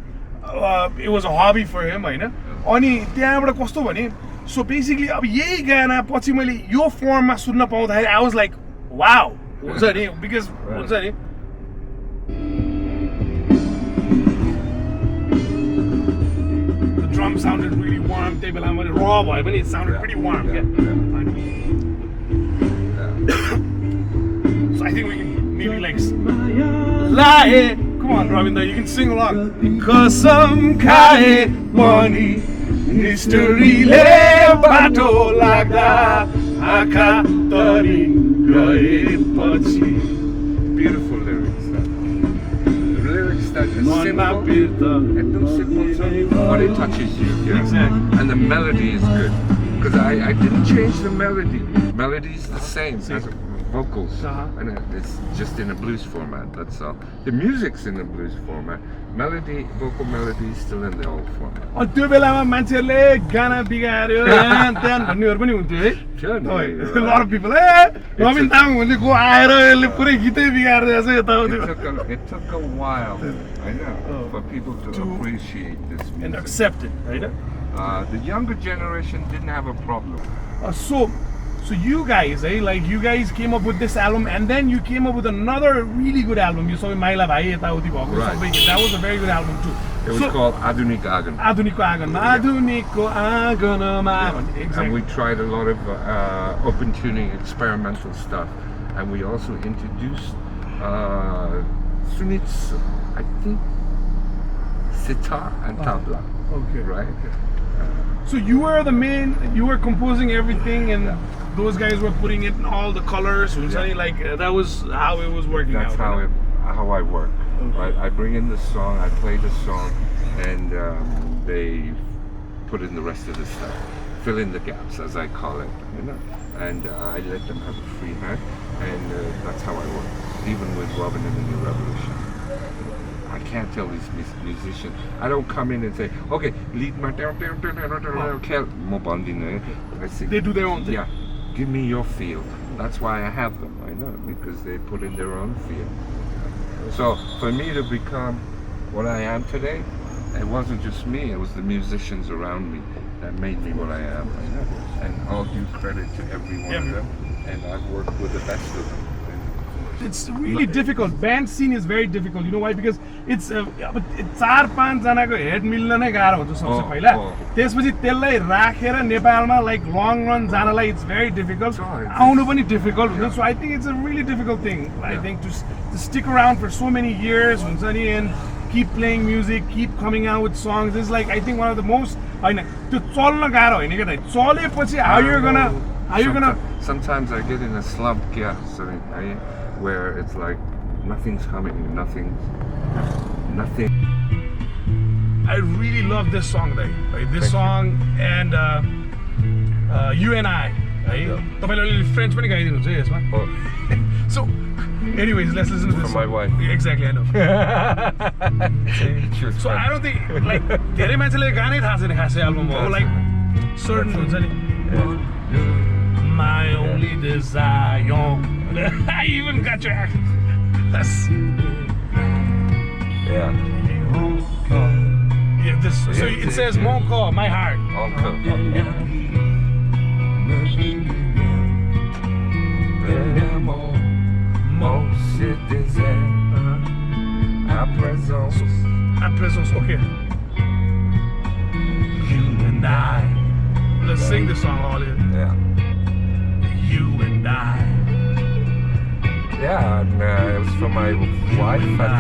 S1: it was a hobby for him, अनि त्यहाँबाट कस्तो भने so basically अब यही गाना पछि मैले यो फर्ममा सुन्न पाउँदाखेरि I was like wow because the drum sounded really warm. त्यही बेला मैले raw भयो पनि it sounded pretty warm. So I think we can maybe like lie. Come on, Robin Dai, you can sing along. Kasam khae pani mystery le बाटो लाग्दा आँखा तरी गएपछि
S2: Beautiful lyrics. Lyrics that are simple, but it touches you. Yeah.
S1: Exactly.
S2: And the melody is good. Because I didn't change the melody. Melody is the same as vocals. And it's just in a blues format, that's all. The music's in the blues format. Melody, vocal melody is still in the old format.
S1: अनि त्यो बेलामा मान्छेहरूले गाना बिगार्यो त्यहाँ भन्नेहरू पनि हुन्थ्यो है lot of people Rabin Tamang भन्ने को आएर यसले पुरै गीतै बिगारिदिएछ यताउति
S2: It took a while, I know, for people to appreciate this music.
S1: and accept it, right?
S2: The younger generation didn't have a problem.
S1: So you guys, like you guys came up with this album, and then you came up with another really good album. You saw Maila Bhai Yetauti Bhako. That was a very good album too.
S2: It was called Adunik Agan.
S1: Aduniko Agan. Aduniko Agan. Exactly.
S2: And we tried a lot of open tuning, experimental stuff, and we also introduced Sunit's, I think, sitar and tabla.
S1: Okay.
S2: Right.
S1: So you were the main. You were composing everything, and those guys were putting it in all the colors. Like that was how it was working.
S2: That's how I work.
S1: Okay.
S2: Right. I bring in the song, I play the song, and they put in the rest of the stuff, fill in the gaps, as I call it. And I let them have a free hand, and that's how I work. Even with Robin and the New Revolution. I can't tell these musicians. I don't come in and say, okay, lead my I say,
S1: they do their own thing.
S2: Yeah, give me your feel. That's why I have them. I know, because they put in their own feel. So for me to become what I am today, it wasn't just me. It was the musicians around me that made me what I am. I know, and all due credit to every one of them. And I've worked with the best of them.
S1: It's really difficult. Band scene is very difficult. You know why? Because it's 4-5 जनाको head मिल्न नै गाह्रो हुन्छ सबसे पहिला त्यसपछि त्यसलाई राखेर नेपालमा लाइक लङ रन जानलाई इट्स भेरी डिफिकल्ट आउनु पनि डिफिकल्ट हुन्छ so I think it's a really difficult thing I think to stick around for so many years हुन्छ नि and keep playing music, keep coming out with songs. It's like I think one of the most हैन त्यो चल्न गाह्रो हैन के त चलेपछि how you're gonna
S2: sometimes I get in a slump where it's like nothing's coming, nothing.
S1: I really love this song, right? This song and You and I, right? तपाईले French पनि गाइदिनु हुन्छ यसमा. So, anyways, let's listen to this.
S2: For my wife.
S1: Exactly, I know. So I don't think like धेरै मान्छेले गानै थाहा छैन खासै एल्बममा हो like certain हुन्छ नि. My only desire. I even got your accent.
S2: Yeah.
S1: Yeah, this. So it says Mon corps, my heart. À présence, okay. You and I. Let's sing this song all in.
S2: Yeah.
S1: You and I.
S2: Yeah, and it was for my wife at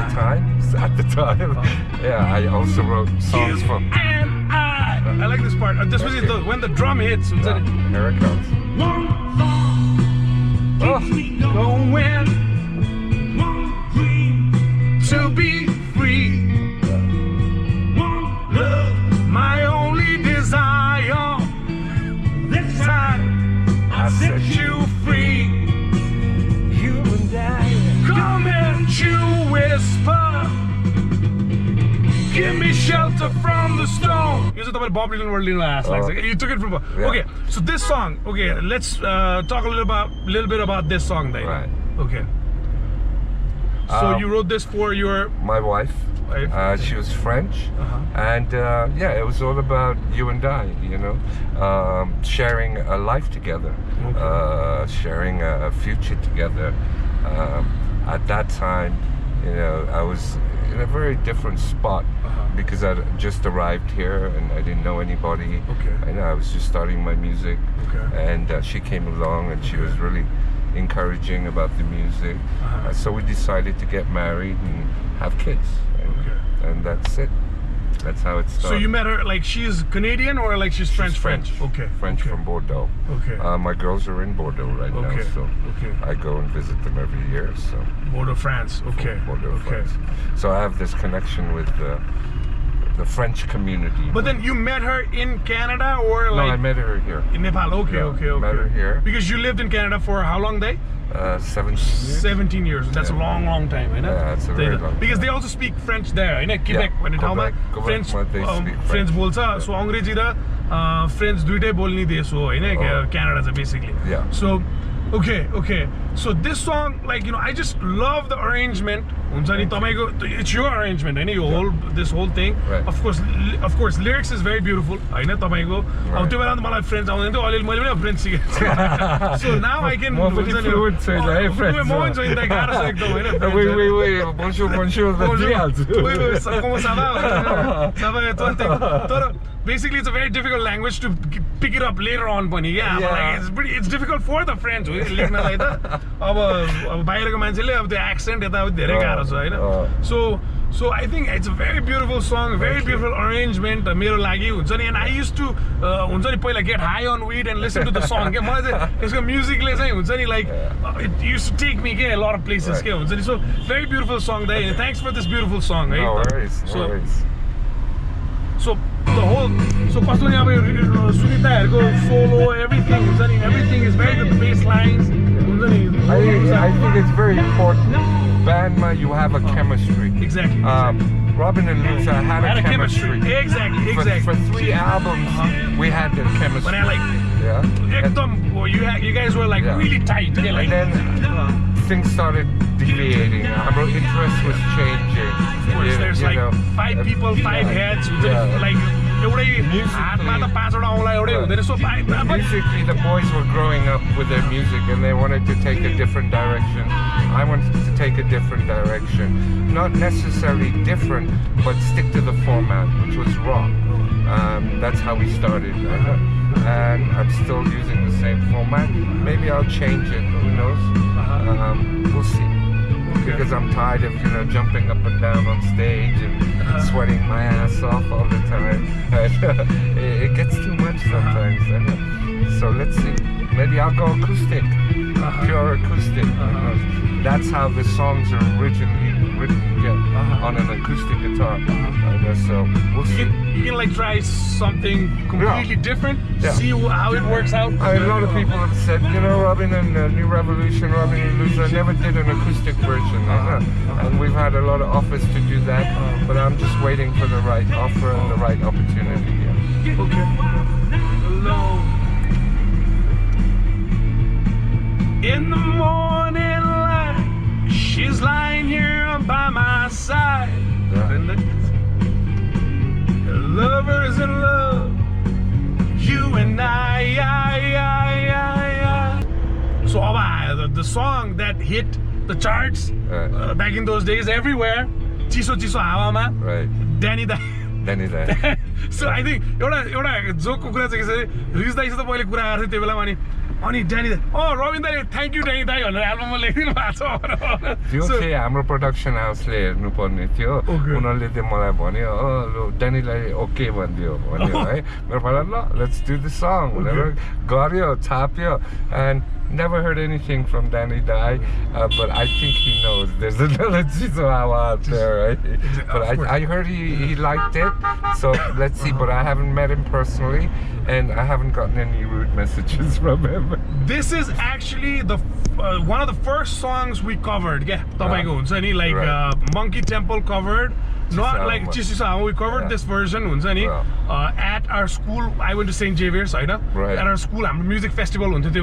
S2: the time. Yeah, I also wrote songs for.
S1: And I like this part. This was when the drum hits.
S2: Yeah, here it comes.
S1: Going to be free. Love, my only desire. This time I set you free. You and I. Come and you whisper. Give me shelter from the storm. You said about Bob Dylan, World last. You took it from. Okay, so this song. Okay, let's talk a little bit about this song, then.
S2: Right.
S1: Okay. So you wrote this for
S2: my wife. She was French, and it was all about you and I. Sharing a life together, sharing a future together. At that time, I was in a very different spot because I just arrived here and I didn't know anybody. And I was just starting my music, and she came along and she was really encouraging about the music. So we decided to get married and have kids, and that's it. That's how it started.
S1: So you met her, like she's Canadian or like she's French?
S2: French.
S1: Okay.
S2: French
S1: okay.
S2: from Bordeaux.
S1: Okay.
S2: My girls are in Bordeaux right now, so I go and visit them every year. So
S1: Bordeaux, France. Okay.
S2: Bordeaux, France. So I have this connection with the French community.
S1: But then you met her in Canada or like?
S2: No, I met her here.
S1: In Nepal. Okay,
S2: Yeah,
S1: okay.
S2: met her here.
S1: Because you lived in Canada for how long, Dai?
S2: 17 years.
S1: 17 years. That's a long time, right?
S2: Yeah, it's a very long time.
S1: Because they also speak French there, right? Quebec, when it
S2: Quebec,
S1: French,
S2: they speak
S1: French
S2: French.
S1: बोल्छ. So अंग्रेजी र French दुईटै बोल्ने देश हो, हैन? Canada चाहिँ basically.
S2: Yeah.
S1: So, okay. So this song, like, you know, I just love the arrangement. हुन्छ नि तपाईको, it's your arrangement, Hahn? This whole thing.
S2: Right.
S1: Of course, lyrics is very beautiful, हैन? तपाईको. अब त्यो बेला त मलाई फ्रेन्च आउँदैन थियो, अहिले मैले पनि फ्रेन्च सिकेको छु. So now I can.
S2: म पनि fluent छैन है फ्रेन्च.
S1: म पनि छैन त गाह्रो छ एकदम, हैन?
S2: Oui, bonjour,
S1: Wait, comment ça va? Ça va, toi, basically, it's a very difficult language to pick it up later on. Yeah. Like, it's difficult for the French. लेख्नलाई त अब बाहिरको मान्छेले अब त्यो एक्सेन्ट यता धेरै गाह्रो छ, हैन? So I think it's a very beautiful song, very beautiful arrangement. मेरो लागि हुन्छ नि, and I used to हुन्छ नि पहिला get high on weed and listen to the song. के मलाई चाहिँ यसको म्युजिकले चाहिँ हुन्छ नि, like it used to take me a lot of places. के हुन्छ नि, so very beautiful song there. Thanks for this beautiful song.
S2: No worries.
S1: So the whole, so कस्तो नि अब सुनिताहरुको solo, everything हुन्छ नि, everything is very good. The bass lines हुन्छ नि.
S2: I think it's very important. Bandma, you have a chemistry.
S1: Exactly.
S2: Robin and Looza had a chemistry.
S1: Exactly.
S2: For 3 albums, we had the chemistry.
S1: When I like, you guys were like really tight. Yeah, like,
S2: and then things started deviating. Our interest was changing.
S1: Of course, there's like 5 people, 5 heads. Like, musically,
S2: the boys were growing up with their music and they wanted to take a different direction. I wanted to take a different direction. Not necessarily different, but stick to the format, which was rock. That's how we started. And I'm still using the same format. Maybe I'll change it, who knows? We'll see. Because I'm tired of, jumping up and down on stage and sweating my ass off all the time. It gets too much sometimes. So let's see. Maybe I'll go acoustic, pure acoustic. That's how the songs are originally written, on an acoustic guitar. So we'll see.
S1: You can like try something completely different, see how it works out.
S2: A lot of people have said, Robin and New Revolution, Robin and Looza never did an acoustic version. And we've had a lot of offers to do that, but I'm just waiting for the right offer and the right opportunity.
S1: Okay. Hello. In the morning light, she's lying here by my side. Lovers in love, you and I. So the song that hit the charts back in those days everywhere, Chiso Chiso Hawama,
S2: Right.
S1: Danny Dai. So I think एउटा जोकको कुरा चाहिँ के छ, रिजदाइ त मैले कुरा गर्थेँ त्यो बेलामा अनि Danny Dai, Robin Dai, thank you Danny Dai भनेर एल्बममा लेखिदिनु भएको छ।
S2: त्यो चाहिँ हाम्रो प्रोडक्सन हाउसले हेर्नु पर्ने थियो। उनीहरूले चाहिँ मलाई भन्यो, ल Dannyलाई ओके भन्दियो है। मेरो पाला ल let's do the song, whatever. गर्यो, छाप्यो, and never heard anything from Danny Dai, but I think he knows there's another Chiso Hawa out there, right? But I heard he liked it, so let's see. But I haven't met him personally, and I haven't gotten any rude messages from him.
S1: This is actually the one of the first songs we covered. Yeah, like Monkey Temple covered. Not like Chiso, we covered this version at our school. I went to St. Xavier's, right? At our school, music festival, St.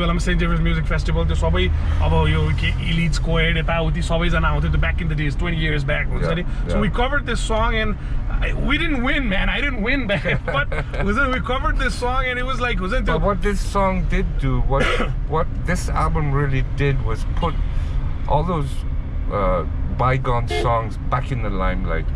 S1: Xavier's Music Festival. Elite Square, back in the days, 20 years back. So we covered this song, and we didn't win, man. I didn't win back, but we covered this song, and it was like,
S2: but what this song did do, what this album really did was put all those bygone songs back in the limelight,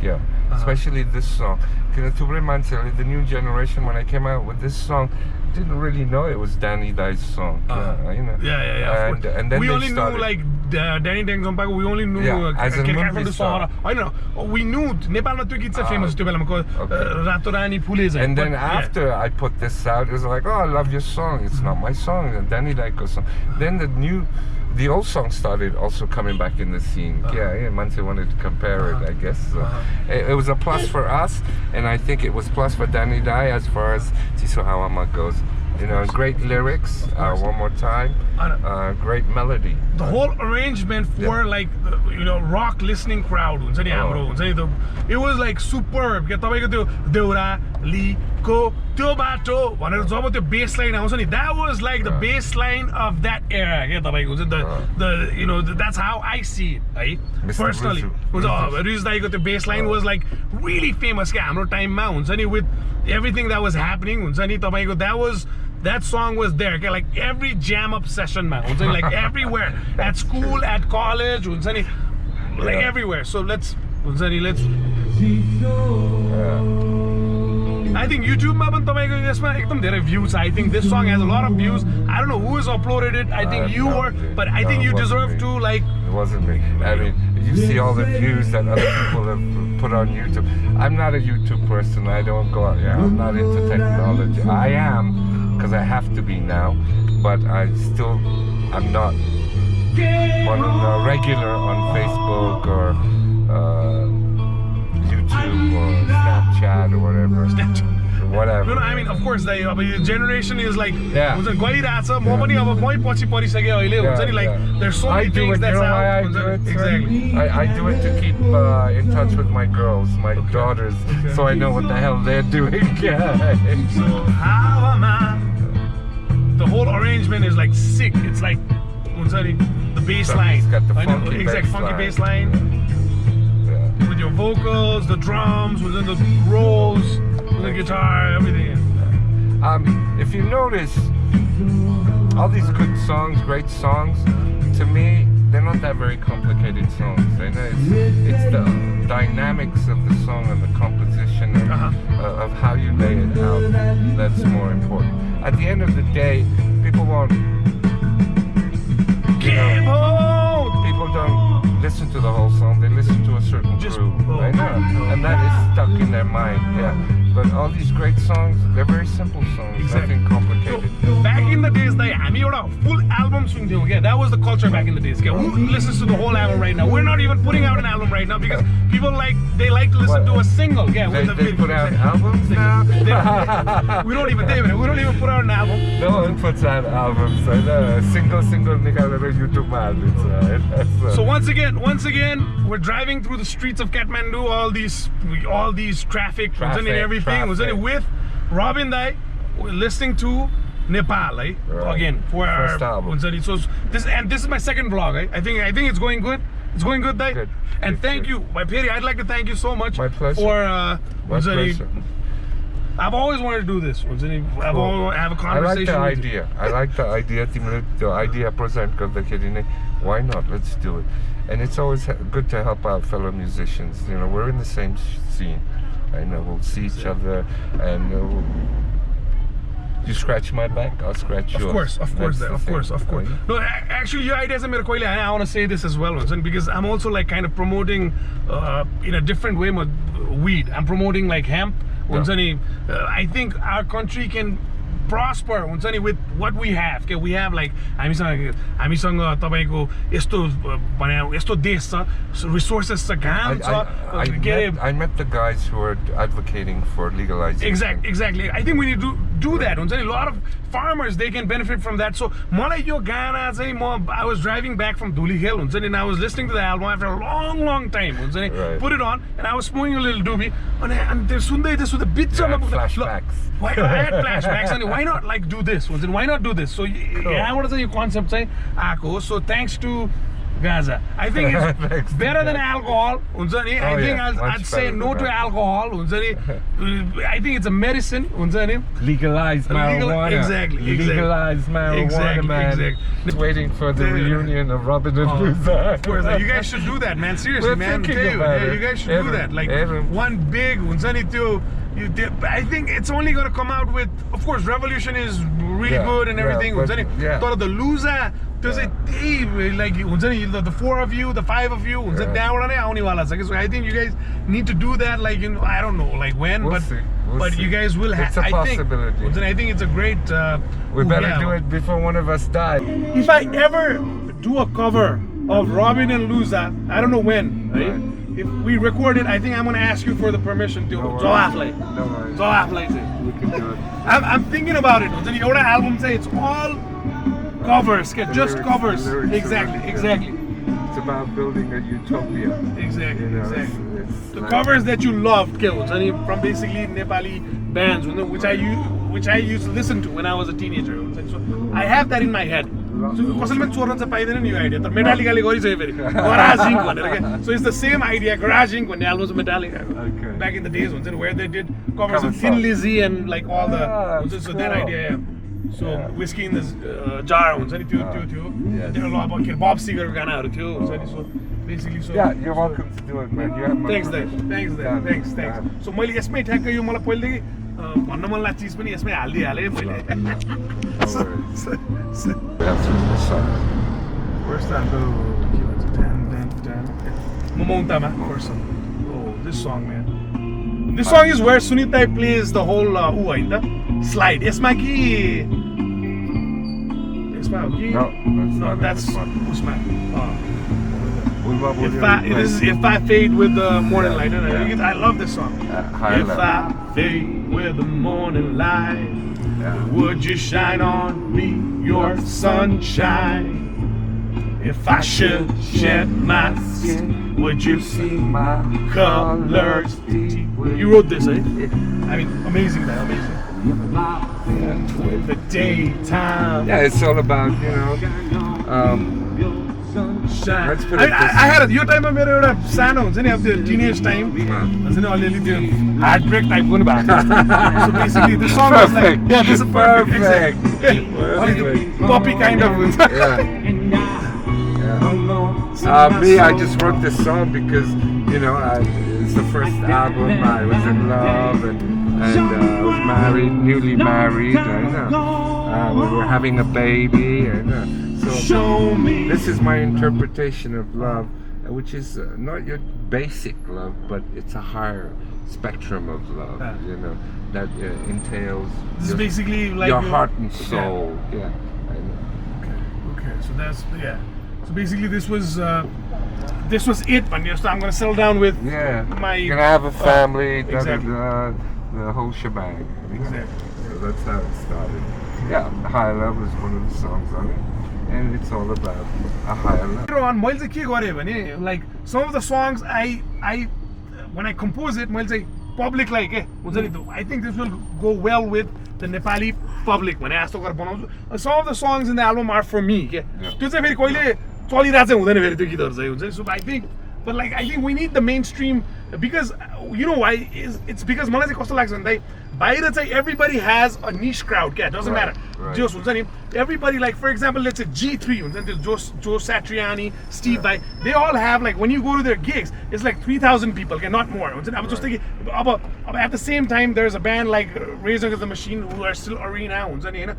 S2: especially this song. The new generation, when I came out with this song, didn't really know it was Danny Dai's song. You know.
S1: Yeah.
S2: And then
S1: we
S2: they
S1: only
S2: started,
S1: knew like Danny Thank Robin Dai. We only knew
S2: as a movie star.
S1: I know. We knew Nepalma त्यो गीत चाहिँ famous त्यो बेलामा रातो रानी फुले झैं.
S2: And then after I put this out, it was like, oh, I love your song. It's not my song. And Danny Dai's song. Then the old song started also coming back in the scene. Manse wanted to compare it, I guess. So it was a plus for us, and I think it was plus for Danny Dai as far as Tiso Hawama goes. You know, great lyrics, one more time, great melody.
S1: The whole arrangement for like, you know, rock listening crowd, it was like superb. The bass line, that was like the bass line of that era. You know, that's how I see it, right? Personally. The bass line was like really famous time with everything that was happening. That song was there, like every jam up session, man. Like everywhere, at school, at college, like everywhere. So let's. I think YouTube views. I think this song has a lot of views. I don't know who has uploaded it. I think you were, but I think you deserve to like.
S2: It wasn't me. I mean, you see all the views that other people have put on YouTube. I'm not a YouTube person. I don't go out. I'm not into technology. I am. Because I have to be now, but I'm not one regular on Facebook or YouTube or Snapchat or whatever.
S1: No, I mean, of course, the generation is like, there's so many things that's out.
S2: Exactly. I do it to keep in touch with my girls, my daughters, so I know what the hell they're doing.
S1: The whole arrangement is like sick. It's like the bass line.
S2: It's got the funky
S1: bass line. With your vocals, the drums, within the rolls, with the guitar, everything.
S2: If you notice, all these good songs, great songs, to me, they're not that very complicated songs. It's the dynamics of the song and the composition of how you lay it out that's more important. At the end of the day, people won't. People don't listen to the whole song. They listen to a certain groove, and that is stuck in their mind. But all these great songs, they're very simple songs, nothing complicated.
S1: So, back in the days, full album that was the culture back in the days. Who listens to the whole album right now? We're not even putting out an album right now because people like to listen to a single.
S2: They put out albums now?
S1: We don't even put out an album.
S2: No one puts out albums. Single YouTube album.
S1: So once again, we're driving through the streets of Kathmandu, all these traffic and everything. With Robin Dai, we're listening to Nepal, again for
S2: first
S1: our
S2: album.
S1: So this is my second vlog. I think it's going good. It's going good, Dai.
S2: Good.
S1: And thank you, my Perry. I'd like to thank you so much.
S2: My pleasure.
S1: For
S2: my pleasure.
S1: I've always wanted to do this. I've always have a conversation.
S2: I like the idea. The idea present. Why not? Let's do it. And it's always good to help out fellow musicians. You know, we're in the same scene. I know we'll see each other, and you scratch my back, I'll scratch yours.
S1: Of course. No, actually, your ideas are quite. I want to say this as well, because I'm also like kind of promoting in a different way weed. I'm promoting like hemp. I think our country can prosper with what we have. We have like हामीसँग तपाईको यस्तो देश छ, resources छ, घाम छ.
S2: I met the guys who are advocating for legalizing.
S1: Exactly. I think we need to do that. A lot of farmers, they can benefit from that. So मलाई यो गाना चाहिँ I was driving back from Dhulikhel and I was listening to the album after a long time. Put it on and I was smoking a little doobie and they're सुन्दै the bits of
S2: flashbacks.
S1: I had flashbacks and why not like do this? Why not do this? So yeah, what is the concept say? So thanks to Gaza. I think it's better than alcohol. I think I'd say no to alcohol. I think it's a medicine.
S2: Legalize marijuana.
S1: Exactly.
S2: Legalize marijuana, man. Just waiting for the reunion of Robin and Looza.
S1: Of course, you guys should do that, man. Seriously,
S2: We're
S1: man.
S2: thinking about it.
S1: You guys should do that. Like one big, I think it's only gonna come out with, of course, Revolution is really good and everything.
S2: but
S1: The Looza, there's a like the 4 of you, the 5 of you. So I think you guys need to do that. Like I don't know, like when,
S2: we'll
S1: but
S2: see.
S1: you guys will have.
S2: It's a possibility.
S1: I think it's a great.
S2: We better do it before one of us dies.
S1: If I ever do a cover of Robin and Looza, I don't know when. Right? If we record it, I think I'm gonna ask you for the permission to.
S2: No worries. We can do it.
S1: I'm thinking about it. The Yoda album say it's all covers, just
S2: lyrics,
S1: covers.
S2: the lyrics
S1: Exactly.
S2: It's about building a utopia.
S1: Exactly.
S2: You know,
S1: Exactly.
S2: it's
S1: The
S2: like,
S1: covers that you loved, from basically Nepali bands, which I used to listen to when I was a teenager. So I have that in my head. So कसैले पनि चोर्न चाहिँ पाइदैन नि यो idea तर मेटालिकाले गरिसक्यो फेरि Garage Inc भनेर के. So it's the same idea. Garage Inc भन्ने album Metallica back in the days where they did covers of Thin Lizzy and like all the so that idea. Yeah. So Whiskey in the Jar हुन्छ नि त्यो त्यो अब Bob Seger गानाहरू थियो हुन्छ नि. So basically so
S2: yeah, you're welcome to do it, man. You have my
S1: Thanks. So मैले यसमै ठ्याक्कै यो मलाई पहिलेदेखि भन्न मन लाग्छ चिज पनि यसमै हाल्दिहालेँ मैले. First time go Momontama first. Oh, this song, man. This song is where Sunita plays the whole slide. यसमा कि यसमा हो कि
S2: No,
S1: that's Usman.
S2: This is
S1: If I fade with the morning light. I love this song. If I fade with the morning light, would you shine on me your sunshine? If I should shed my skin, would you see my colors? You wrote this, eh? I mean, amazing, man, amazing. With the daytime.
S2: Yeah, it's all about, let's put it
S1: I had your time of मेरो सानो हुन्छ नि अब त्यो teenage time हुन्छ नि अलिअलि त्यो heartbreak type पनि भएको थियो. So basically the song was like this is perfect. Poppy kind of हुन्छ.
S2: Me, I just wrote this song because it's the first album. I was in love and I was married, newly married. We were having a baby. So this is my interpretation of love, which is not your basic love, but it's a higher spectrum of love. That entails
S1: this is basically like
S2: your heart and soul. Yeah.
S1: Okay. So that's So basically, this was it, man. So I'm gonna settle down with my.
S2: You're gonna have a family.
S1: Exactly.
S2: The whole shebang.
S1: Exactly.
S2: So that's how it started. Yeah, High Love is one of the songs on it, and it's all about a higher love.
S1: मैले चाहिँ के गरेँ भने like some of the songs I when I compose it मैले चाहिँ public like हुन्छ नि I think this will go well with the Nepali public भने जस्तो गरेर बनाउँछु. Some of the songs in the album are for me के. त्यो चाहिँ फेरि कहिले चलिरहेको चाहिँ हुँदैन फेरि त्यो गीतहरू चाहिँ हुन्छ नि. So I think we need the mainstream because you know why it's because मलाई चाहिँ कस्तो लाग्छ भन्दा बाहिर चाहिँ everybody has a niche crowd क्या. Doesn't matter. Just हुन्छ नि everybody like for example let's say G3 हुन्छ नि त्यो Joe Satriani, Steve Vai, they all have like when you go to their gigs it's like 3,000 people okay, not more हुन्छ नि. अब जस्तो कि अब at the same time there's a band like Rage Against the Machine who are still arena हुन्छ नि हैन.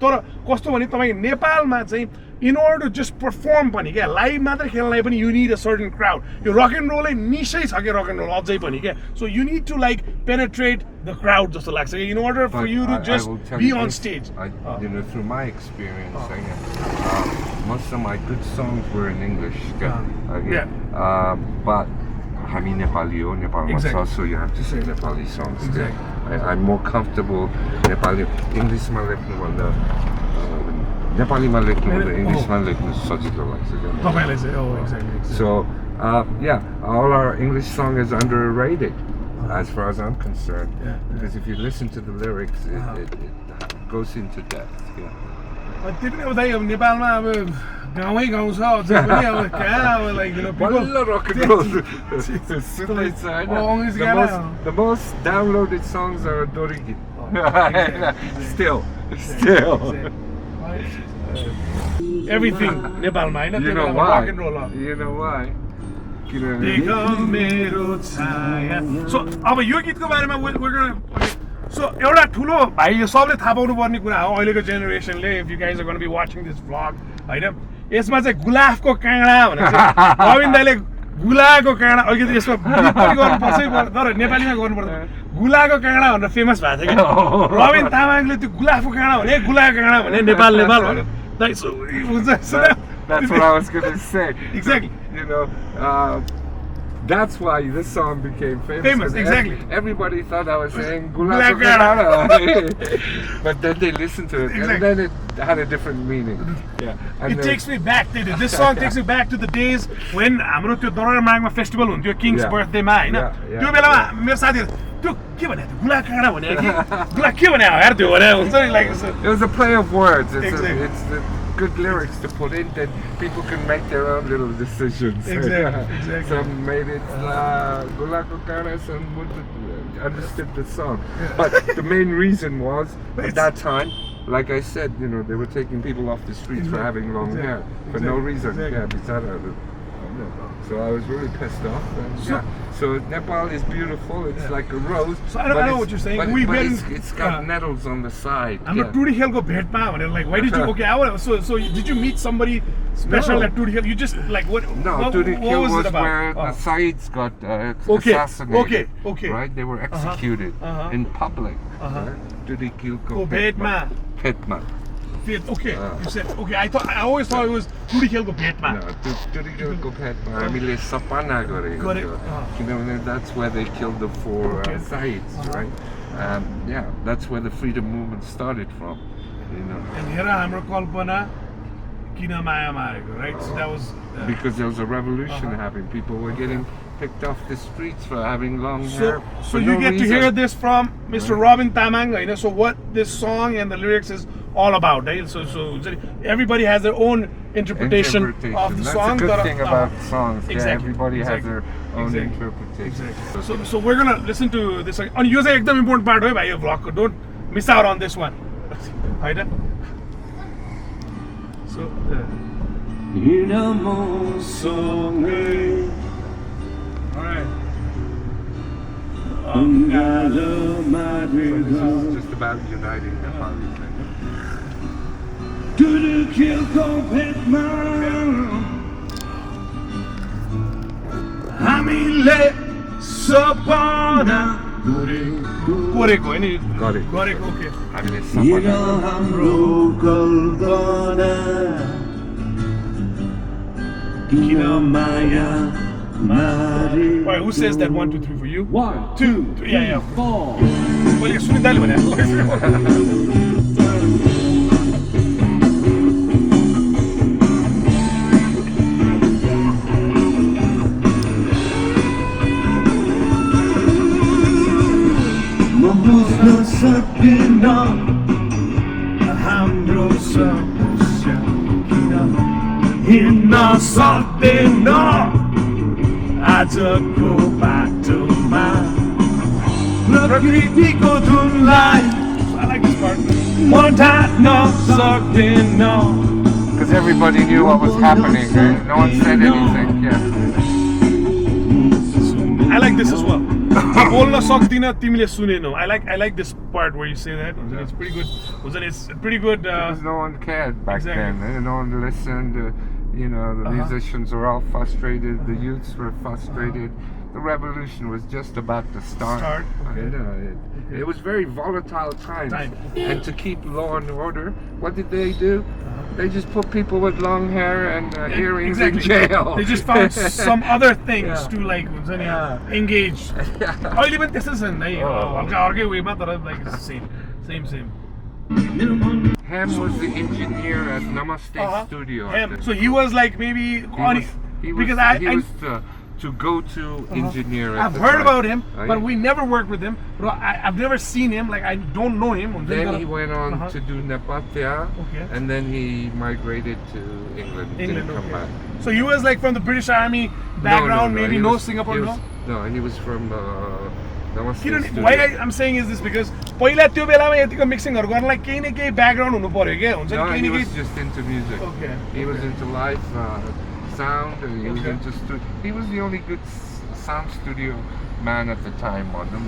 S1: तर कस्तो भने तपाईं नेपालमा चाहिँ in order to just perform पनि क्या लाइभ मात्र खेल्नलाई पनि you need a certain crowd. Yo rock and roll निशै छ के rock and roll अझै पनि क्या. So you need to like penetrate the crowd जस्तो लाग्छ in order for you to just be on stage.
S2: Through my experience, most of my good songs were in English. But हामी नेपाली हो नेपालमा छ so you have to say Nepali songs. I'm more comfortable Nepali Englishमा लेख्नु भन्दा नेपालीमा लेख्नु भन्दा इङ्ग्लिसमा लेख्नु सजिलो लाग्छ
S1: तपाईलाई चाहिँ exactly.
S2: So all our English song is underrated as far as I'm concerned because if you listen to the lyrics it goes into depth.
S1: त्यो पनि अब दाइ अब नेपालमा अब गाउँै गाउँ छ अझै पनि अब कहाँ अब like
S2: बल्ल rock and roll सुन्दैछ Hahn. The most downloaded songs are Dori git. Still.
S1: Everything नेपालमा हैन.
S2: You know why? You know why?
S1: देखो मेरो छाया सो अब यो गीतको बारेमा सो एउटा ठुलो भाइ यो सबले थाहा पाउनु पर्ने कुरा हो अहिलेको जेनेरेसनले if you guys are gonna be watching this vlog हैन यसमा चाहिँ गुलाफको काँडा भनेर चाहिँ रविन दाइले गुलाको काँडा अलिकति यसमा पनि गर्नुपर्छ तर नेपालीमा गर्नुपर्छ गुलाको काँडा भनेर फेमस भएको थियो कि रविन तामाङले त्यो गुलाफको काँडा भने गुलाको काँडा भने नेपाल भने
S2: That's what I was going to say.
S1: Exactly.
S2: You know, that's why this song became famous.
S1: Famous, exactly.
S2: Everybody thought I was saying Gula Gulaka. But then they listened to it, exactly. And then it had a different meaning. Yeah. And
S1: it takes me back. This song takes me back to the days when हाम्रो त्यो दरबारमा festival हुन्थ्यो Kings बर्थडेमा हैन त्यो बेलामा मेरो साथीहरु त्यो के भने गुला काँडा भने कि गुला के भने यार त्यो भने हुन्छ नि like
S2: it was a play of words. It's good lyrics to put in, then people can make their own little decisions.
S1: Exactly.
S2: Some made it Gulako Kana, some understood the song. But the main reason was, at that time, like I said, you know, they were taking people off the streets for having long hair. For no reason. Yeah, so I was really pissed off. And, so Nepal is beautiful. It's like a rose.
S1: So I don't know what you're saying.
S2: But it's got nettles on the side.
S1: I'm not Tutti Hill go bhetma. Like, why did you? Okay, so did you meet somebody special at Tutti Hill? You just like what?
S2: No, Tutti Hill was where the Saids got assassinated.
S1: Okay.
S2: Right? They were executed in public. Tutti Hill go
S1: bhetma. Okay, you said okay. I always thought it was Tutti Hill go bhetma.
S2: No, Tutti Hill go bhetma. हामीले सपना गरेको थियो. That's where they killed the four Saids, right? Yeah, that's where the freedom movement started from. You know.
S1: And here हाम्रो कल्पना किन माया मारेको, right? So that was
S2: because there was a revolution happening. People were getting picked off the streets for having long hair.
S1: So you get to hear this from Mr. Robin Tamang. You know, so what this song and the lyrics is all about, right? So everybody has their own interpretation of the song.
S2: That's a good thing about songs. Exactly. Yeah, everybody has their own interpretation.
S1: Exactly. So we're gonna listen to this. And you say एकदम important part हो भाइ यो vlog. Don't miss out on this one. Right? So. Alright.
S2: So this is just about uniting Nepal.
S1: हामीले सपना गरेको हैन गरेको okay
S2: हामीले सपना
S1: हाम्रो कल्पना किन माया मारे. Wait, who says that 1 2 3 for you?
S3: 1 2 3
S1: yeah
S3: 4.
S1: Well, सुनिन दाइले भने सकिन हाम्रो समस्या किन हिँड्न सक्दैन आजको बाटोमा प्रकृतिको धुनलाई मठान्न सक्दैन.
S2: Because everybody knew what was happening, right? No one said anything. Yeah.
S1: I like this as well. बोल्न सक्दिन तिमीले सुनेनौ. I like this part where you say that. It's pretty good. It's pretty good.
S2: Because no one cared back then. No one listened. You know, the musicians were all frustrated. The youths were frustrated. The revolution was just about to start.
S1: Okay.
S2: It was very volatile times. And to keep law and order, what did they do? They just put people with long hair and earrings in jail.
S1: They just found some other things to like engage. अहिले पनि त्यस्तै छ नि हल्का अर्कै वेमा तर like same.
S2: Ham was the engineer at Namaste Studio.
S1: So he was like maybe
S2: he was to go to engineer.
S1: I've heard about him, but we never worked with him. I've never seen him. Like I don't know him.
S2: Then he went on to do Nepatya, and then he migrated to England. Didn't come back.
S1: So he was like from the British Army background, maybe no Singapore, no.
S2: No, and he was from Namaste Studio.
S1: Why I'm saying is this because पहिला त्यो बेलामा यतिको मिक्सिङहरु गर्नलाई केही न केही background हुनु पर्यो के हुन्छ नि केही न केही.
S2: He was just into music.
S1: Okay.
S2: He was into life. sound. He was into he was the only good sound studio man at the time on them.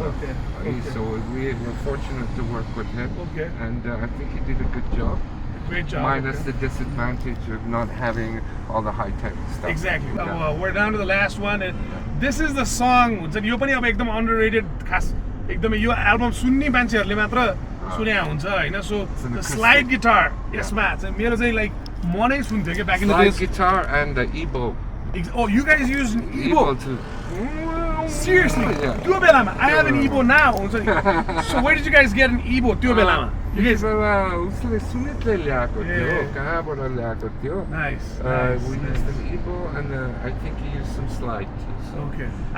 S2: So we were fortunate to work with him. And I think he did a good job.
S1: Great job.
S2: Minus the disadvantage of not having all the high-tech stuff.
S1: Exactly. We're down to the last one. And this is the song. यो पनि अब एकदम underrated खास एकदमै यो album सुन्ने मान्छेहरूले मात्र सुने हुन्छ हैन सो the slide guitar यसमा चाहिँ मेरो चाहिँ like म नै सुन्थ्यो के back in the days.
S2: Slide guitar and the EBO.
S1: Oh, you guys use an EBO?
S2: too.
S1: Seriously? त्यो बेलामा I have an EBO now. So where did you guys get an EBO त्यो बेलामा? You guys
S2: उसले सुनितले ल्याएको थियो कहाँबाट ल्याएको थियो.
S1: Nice.
S2: We used an EBO and I think he used some slide too. So.
S1: Okay. I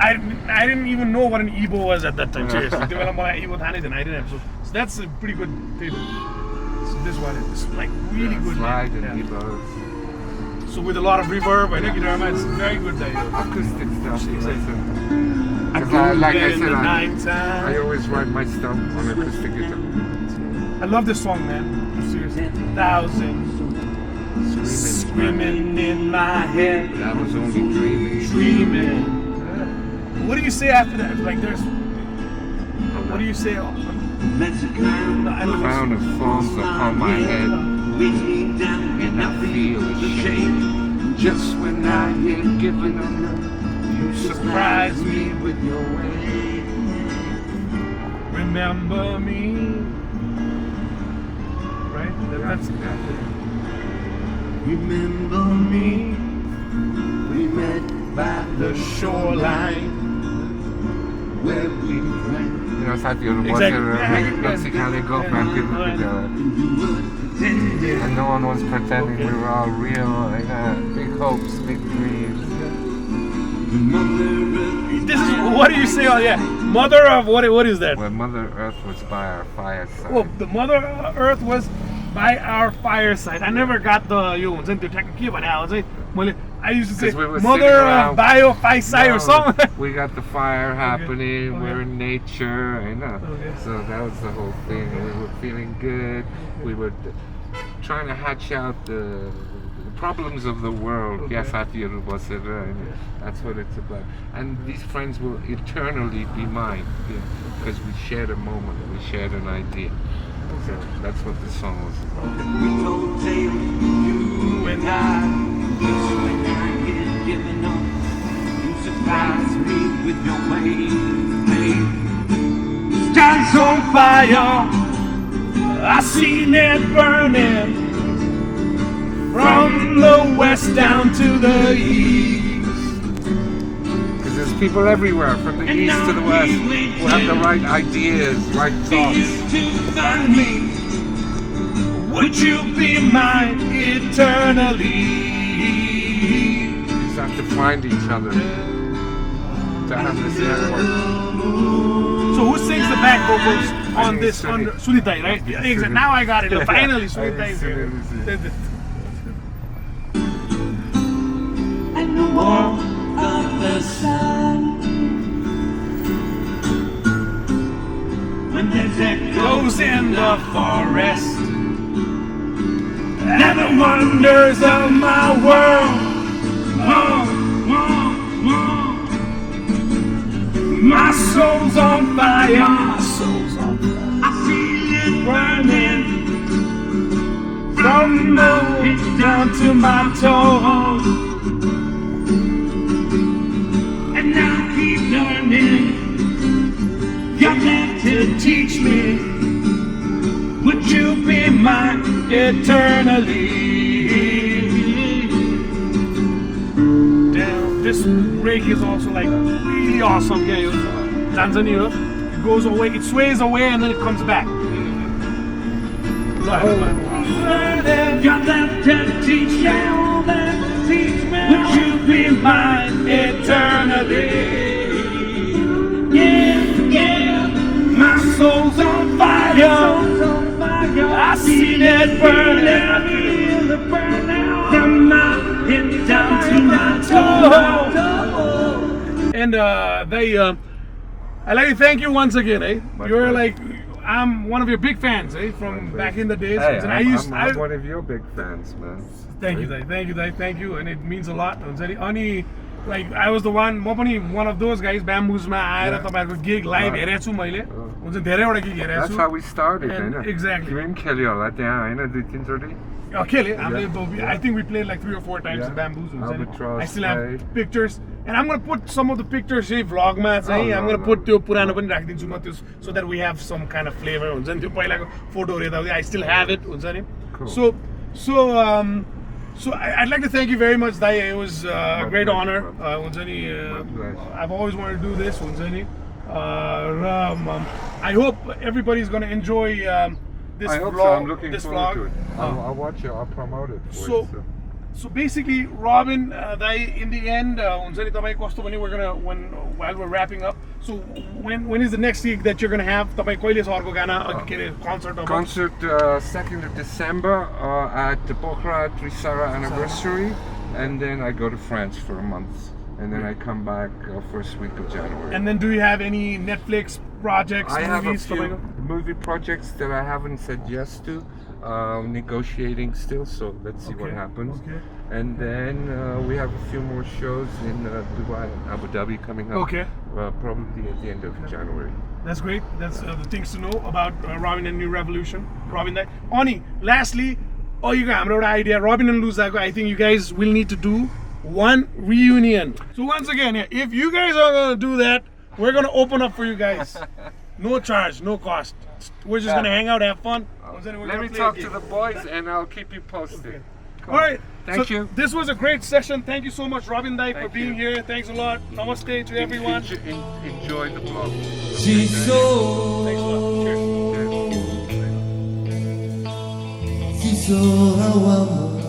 S1: didn't even know what an EBO was at that time. Seriously. त्यो बेला मलाई EBO थाहा नै थिएन. I didn't have so that's a pretty good thing. So this one is like really good.
S2: Slide and EBOs.
S1: So with a lot of reverb, I think it's very good.
S2: Acoustic stuff.
S1: Because
S2: like I said, I always write my stuff on acoustic guitar.
S1: I love this song, man. Seriously. 1,000 screaming in my head.
S2: That was only dreaming.
S1: Dreaming. What do you say after that? Like there's. What do you say?
S2: Crown of thorns upon my head, and I feel ashamed. Just when I had given up, you surprised me with your way.
S1: Remember me, right? That's remember me. We met by the shoreline where we drank.
S2: You know, sabi yun, Mexican girlfriend and no one was pretending we were all real, like big hopes, big dreams.
S1: This is, what do you say? Oh yeah, Mother of, what is that?
S2: Well, Mother Earth was by our fireside.
S1: Oh, the Mother Earth was by our fireside. I never got the, I used to say Mother of Bio-Fireside or something.
S2: We got the fire happening, we're in nature, I know. So that was the whole thing. We were feeling good. We were trying to hatch out the problems of the world. Yes, that's what it's about. And these friends will eternally be mine because we shared a moment, we shared an idea. So that's what this song was about.
S3: We told tales, you and I. Just when I get given up, you surprise me with your way.
S1: Sky's on fire, I seen it burning from the west down to the east.
S2: Because there's people everywhere, from the east to the west, who have the right ideas, right thoughts.
S1: To find me, would you be mine eternally?
S2: Just have to find each other to have this network.
S1: So who sings the back vocals on this? On Sunita, right? Yeah, exactly. Now I got it. Finally, Sunita is here.
S3: And the warmth of the sun, when there's echoes in the forest,
S1: and the wonders of my world. My soul's on fire. My soul's on fire.
S3: I feel it burning
S1: From the head down to my toes.
S3: and I keep learning.
S1: You're meant to teach me. Would you be mine eternally? Damn, this break is also like really awesome. Yeah, Tanzania, it goes away, it sways away and then it comes back.
S3: You're left to teach me.
S1: Would you be mine eternally?
S3: Yeah,
S1: My soul's on fire. I see it burning.
S3: I feel the burnout
S1: From my head down to my toes. And I'd like to thank you once again, eh? You're like, I'm one of your big fans, from back in the days.
S2: Hey,
S1: And
S2: I'm one of your big fans, man.
S1: Thank you, Dai. Thank you. And it means a lot. Ani, like, I was the one of those guys, Bamboos ma aera तपाईहरुको gig live हेरेको छु मैले. हुन्छ धेरैवटा gig हेरेको छु.
S2: That's how we started,
S1: And exactly.
S2: तिमी पनि खेल्यो होला त्यहाँ हैन 2-3 चोटी.
S1: I think we played like 3 or 4 times in Bamboos.
S2: Albatross,
S1: I still have pictures. And I'm going to put some of the pictures in vlog ma I'm going to put त्यो पुरानो पनि राखिदिन्छु म त्यो so that we have some kind of flavor हुन्छ नि त्यो पहिलाको photo हेर्दा I still have it हुन्छ नि. So I'd like to thank you very much, Dai. It was a great honor. हुन्छ नि I've always wanted to do this हुन्छ नि. I hope everybody's going to enjoy this
S2: I hope
S1: vlog.
S2: so. I'm looking
S1: this
S2: forward
S1: vlog.
S2: to it. I'll watch it. I'll promote it for
S1: So,
S2: you.
S1: so basically, Robin, Dai, in the end, we're gonna while we're wrapping up. So when is the next gig that you're gonna have? Concert.
S2: Concert 2nd of December at the Pokhara Trisara anniversary, and then I go to France for a month, and then I come back first week of January.
S1: And then, do you have any Netflix projects?
S2: I have a
S1: movies,
S2: few movie projects that I haven't said yes to. Negotiating still, so let's see what happens.
S1: Okay.
S2: And then we have a few more shows in Dubai and Abu Dhabi coming up.
S1: Okay.
S2: Probably at the end of January.
S1: That's great. That's the things to know about Robin and New Revolution. Robin Dai. Ani, lastly, you got an idea. Robin and Looza, I think you guys will need to do one reunion. So once again, if you guys are gonna do that, we're gonna open up for you guys. No charge, no cost. We're just gonna hang out, have fun.
S2: Let me talk to the boys and I'll keep you posted.
S1: Okay.
S2: Cool.
S1: All right.
S2: Thank you.
S1: This was a great session. Thank you so much, Robin Dai, for
S2: Thank
S1: being
S2: you.
S1: here. Thanks a lot. Namaste to everyone.
S2: Enjoy the vlog.
S1: Thanks a lot. Cheers.
S2: Cheers.
S4: Siso hawama